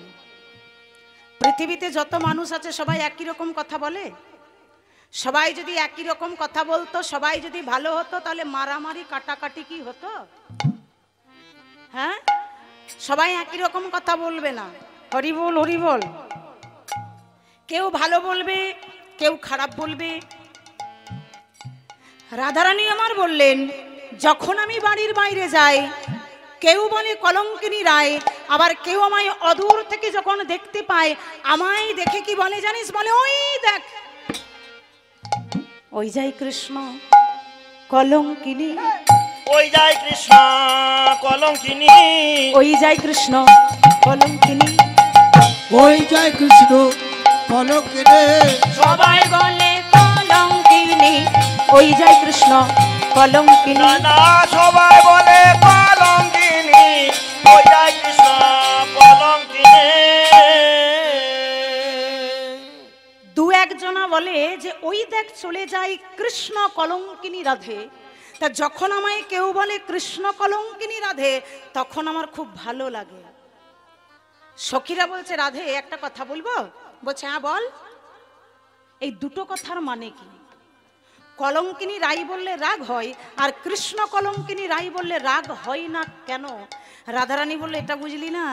পৃথিবীতে যত মানুষ আছে সবাই একই রকম কথা বলে? সবাই যদি একই রকম কথা বলতো, সবাই যদি ভালো হতো, তাহলে মারামারি কাটাকাটি কি হতো? হ্যাঁ, সবাই একই রকম কথা বলবে না। হরি বল, হরি বল। কেউ ভালো বলবে, কেউ খারাপ বলবে। রাধারানী আমার বললেন, যখন আমি বাড়ির বাইরে যাই, কেউ বলে কলঙ্কিনী রায়, আবার কেউ আমায় অদূর থেকে যখন দেখতে পায়, আমায় দেখে কি বলে জানিস? বলে ওই দেখ, ওই যাই কৃষ্ণ কলঙ্কিনী, ওই যায় কৃষ্ণ কলঙ্কিনী, ওই যাই কৃষ্ণ কলঙ্কিনী। ওই যায় কৃষ্ণ কলঙ্কের। সবাই বলে কলঙ্কিনী, ওই যাই কৃষ্ণ কলঙ্কিনী। না সবাই বলে কলঙ্কিনী, ওই যায় কৃষ্ণ কলঙ্কিনী। দু একজনা বলে যে ওই দেখ চলে যায় কৃষ্ণ কলঙ্কিনী রাধে। তা যখন আমায় কেউ বলে কৃষ্ণ কলঙ্কিনী রাধে, তখন আমার খুব ভালো লাগে। সখীরা বলছে, রাধে একটা কথা বলবো? বলছে হ্যাঁ বল। এই দুটো কথার মানে কি? কলঙ্কিনী রাই বললে রাগ হয়, আর কৃষ্ণ কলঙ্কিনী রাই বললে রাগ হয় না কেন? রাধারানী বললে, এটা বুঝলি না?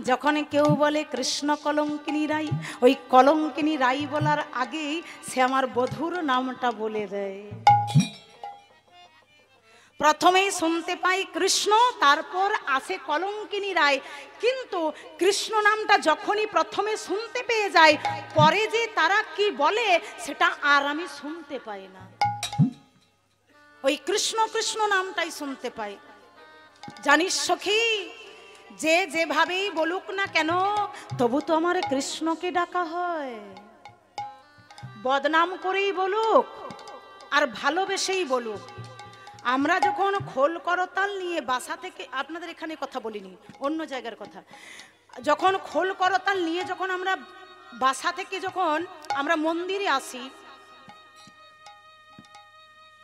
যখন কেউ বলে কৃষ্ণ কলঙ্কিনী রাই, ওই কলঙ্কিনী রাই বলার আগেই সে আমার বধূর নামটা বলে দেয়। প্রথমেই শুনতে পাই কৃষ্ণ, তারপর আসে কলঙ্কিনী রায়। কিন্তু কৃষ্ণ নামটা যখনই প্রথমে শুনতে পেয়ে যায়, পরে যে তারা কি বলে সেটা আর আমি শুনতে পাই না। ওই কৃষ্ণ কৃষ্ণ নামটাই শুনতে পাই। জানিস সখী, যে যেভাবেই বলুক না কেন, তবু তো আমার কৃষ্ণকে ডাকা হয়। বদনাম করেই বলুক আর ভালোবেসেই বলুক। আমরা যখন খোল করতাল নিয়ে বাসা থেকে, আপনাদের এখানে কথা বলিনি, অন্য জায়গার কথা, যখন খোল করতাল নিয়ে যখন আমরা বাসা থেকে যখন আমরা মন্দিরে আসি,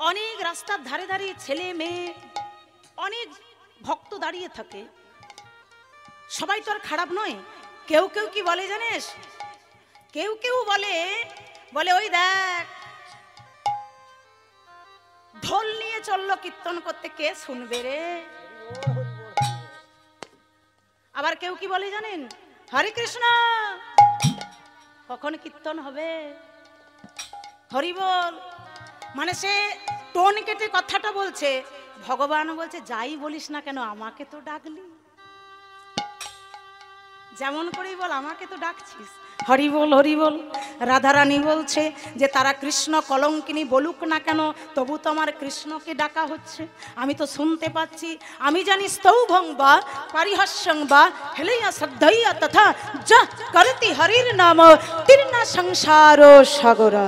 অনেক রাস্তার ধারে ধারে ছেলে মেয়ে, অনেক ভক্ত দাঁড়িয়ে থাকে। সবাই তো আর খারাপ নয়। কেউ কেউ কি বলে জানিস? কেউ কেউ বলে বলে ওই দেখ ঢোল নিয়ে চললো কীর্তন করতে, কে শুনবে রে? আবার কেউ কি বলে জানেন? হরে কৃষ্ণ, কখন কীর্তন হবে? হরি বল। মানে সে টোন কেটে কথাটা বলছে। ভগবান বলছে যাই বলিস না কেন আমাকে তো ডাকলি, যেমন করেই বল আমাকে তো ডাকছিস। হরি বল হরি বল। রাধারানী বলছে যে তারা কৃষ্ণ কলঙ্কিনী বলুক না কেন, তবু তো আমার কৃষ্ণকে ডাকা হচ্ছে, আমি তো শুনতে পাচ্ছি। আমি জানি স্তৌভং বা পারিহাস্যং বা হেলইয়া শ্রদ্ধইয়া তথা যা করতি হরির নাম তীর্ণ সংসার সাগরা।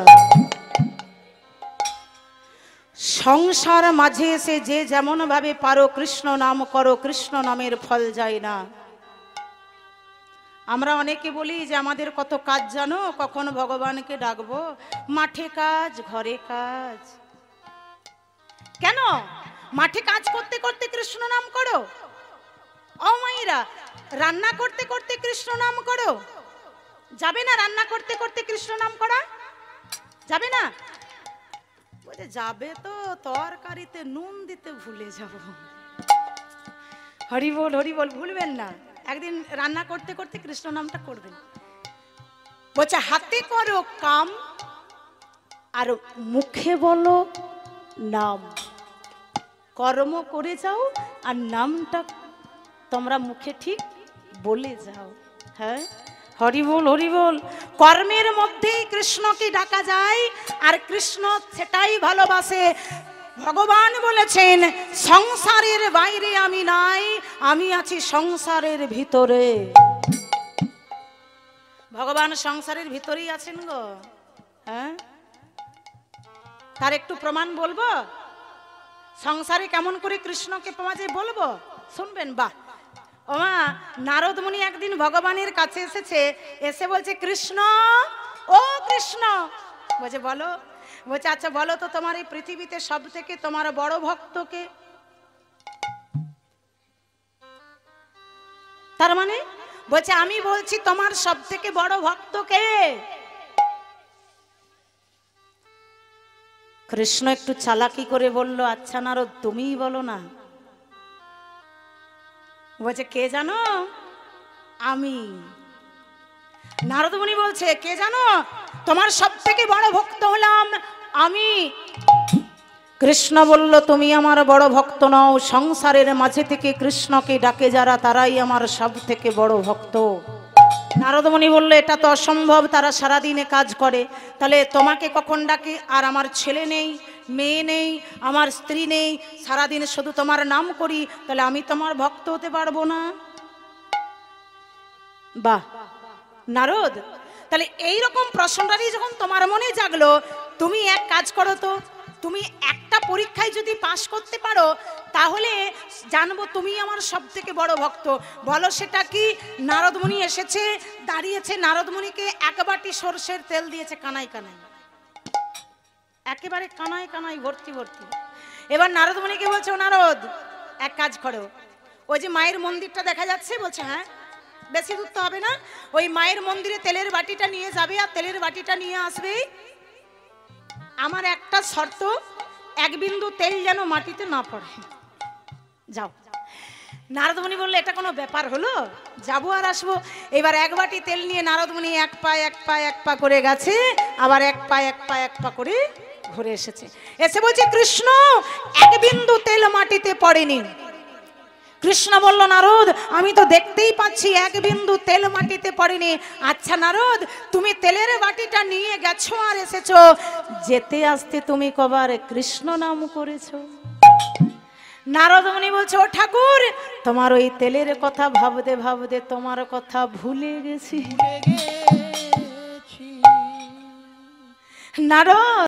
সংসার মাঝে এসে যে যেমন ভাবে পারো কৃষ্ণ নাম করো, কৃষ্ণ নামের ফল যায় না। আমরা অনেকে বলি যে আমাদের কত কাজ জানো, কখন ভগবানকে ডাকবো, মাঠে কাজ ঘরে কাজ। কেন মাঠে কাজ করতে করতে কৃষ্ণ নাম করো? ও মাইরা, রান্না করতে করতে কৃষ্ণ নাম করো, যাবে না? রান্না করতে করতে কৃষ্ণ নাম করা যাবে না? বলে যাবে তো, তরকারিতে নুন দিতে ভুলে যাব। হরি বল হরি বল, ভুলবেন না। একদিন রান্না করতে করতে কৃষ্ণ নামটা করবেন। বলছে হাতে করো কাম আর মুখে বলো নাম। কর্ম করে যাও আর নামটা তোমরা মুখে ঠিক বলে যাও। হ্যাঁ, হরি বল হরি বল। কর্মের মধ্যেই কৃষ্ণকে ডাকা যায়, আর কৃষ্ণ সেটাই ভালোবাসে। ভগবান বলেছেন সংসারের বাইরে আমি নাই, আমি আছি সংসারের ভিতরে। ভগবান সংসারের ভিতরেই আছেন গো। হ্যাঁ, তার একটু প্রমাণ বলবো। সংসারে কেমন করে কৃষ্ণকে পাওয়া যায় বলবো, শুনবেন? বাহ। ওমা, নারদ মুনি একদিন ভগবানের কাছে এসেছে, এসে বলছে কৃষ্ণ ও কৃষ্ণ। বলছে বলো। বলছে আচ্ছা বলো তো তোমার এই পৃথিবীতে সব থেকে তোমার বড় ভক্তকে? তার মানে বলছে আমি বলছি তোমার সব থেকে বড় ভক্তকে। কৃষ্ণ একটু চালাকি করে বলল আচ্ছা নারদ তুমিই বলো না। বলছে কে জানো? আমি। নারদ মুনি বলছে কে জানো? তোমার সব থেকে বড় ভক্ত হলাম আমি। কৃষ্ণ বলল তুমি আমার বড় ভক্ত নও, সংসারের মাঝে থেকে কৃষ্ণকে ডাকে যারা তারাই আমার সব থেকে বড় ভক্ত। নারদ মুনি বলল এটা তো অসম্ভব, তারা সারাদিনে কাজ করে, তাহলে তোমাকে কখন ডাকে? আর আমার ছেলে নেই, মেয়ে নেই, আমার স্ত্রী নেই, সারাদিন শুধু তোমার নাম করি, তাহলে আমি তোমার ভক্ত হতে পারবো না? বাহ নারদ, তাহলে এইরকম প্রশ্নটাই যখন তোমার মনে জাগলো, তুমি এক কাজ করো তো, তুমি একটা পরীক্ষায় যদি পাশ করতে পারো তাহলে জানবো তুমি আমার সব থেকে বড় ভক্ত। বলো সেটা কি? নারদ মুনি এসেছে, দাঁড়িয়েছে, নারদ মুনিকে এক বাটি সরষের তেল দিয়েছে কানাই কানাই, একেবারে কানাই কানাই ভর্তি ভর্তি। এবার নারদ মুনিকে বলছে ও নারদ এক কাজ করো, ওই যে মায়ের মন্দিরটা দেখা যাচ্ছে, বলছে হ্যাঁ, বেশি দূর তো হবে না, ওই মায়ের মন্দিরে তেলের বাটিটা নিয়ে যাবে আর তেলের বাটিটা নিয়ে আসবে। আমার একটা শর্ত, এক বিন্দু তেল যেন মাটিতে না পড়ে। যাও। নারদ মুনি বললে এটা কোনো ব্যাপার হলো, যাবো আর আসবো। এবার এক বাটি তেল নিয়ে নারদ মুনি এক পা এক পা এক পা করে গেছে, আবার এক পা এক পা এক পা করে ঘুরে এসেছে। এসে বলছে কৃষ্ণ এক বিন্দু তেল মাটিতে পড়েনি। কৃষ্ণ বলল নারদ আমি তো দেখতেই পাচ্ছি এক বিন্দু তেল মাটিতে পড়েনি। আচ্ছা নারদ তুমি তেলের বাটিটা নিয়ে গেছো আর এসেছো, যেতে আসতে তুমি কবার কৃষ্ণ নাম করেছো? নারদ মুনি বলছে ও ঠাকুর তোমার ওই তেলের কথা ভাবতে ভাবতে তোমার কথা ভুলে গেছি। নারদ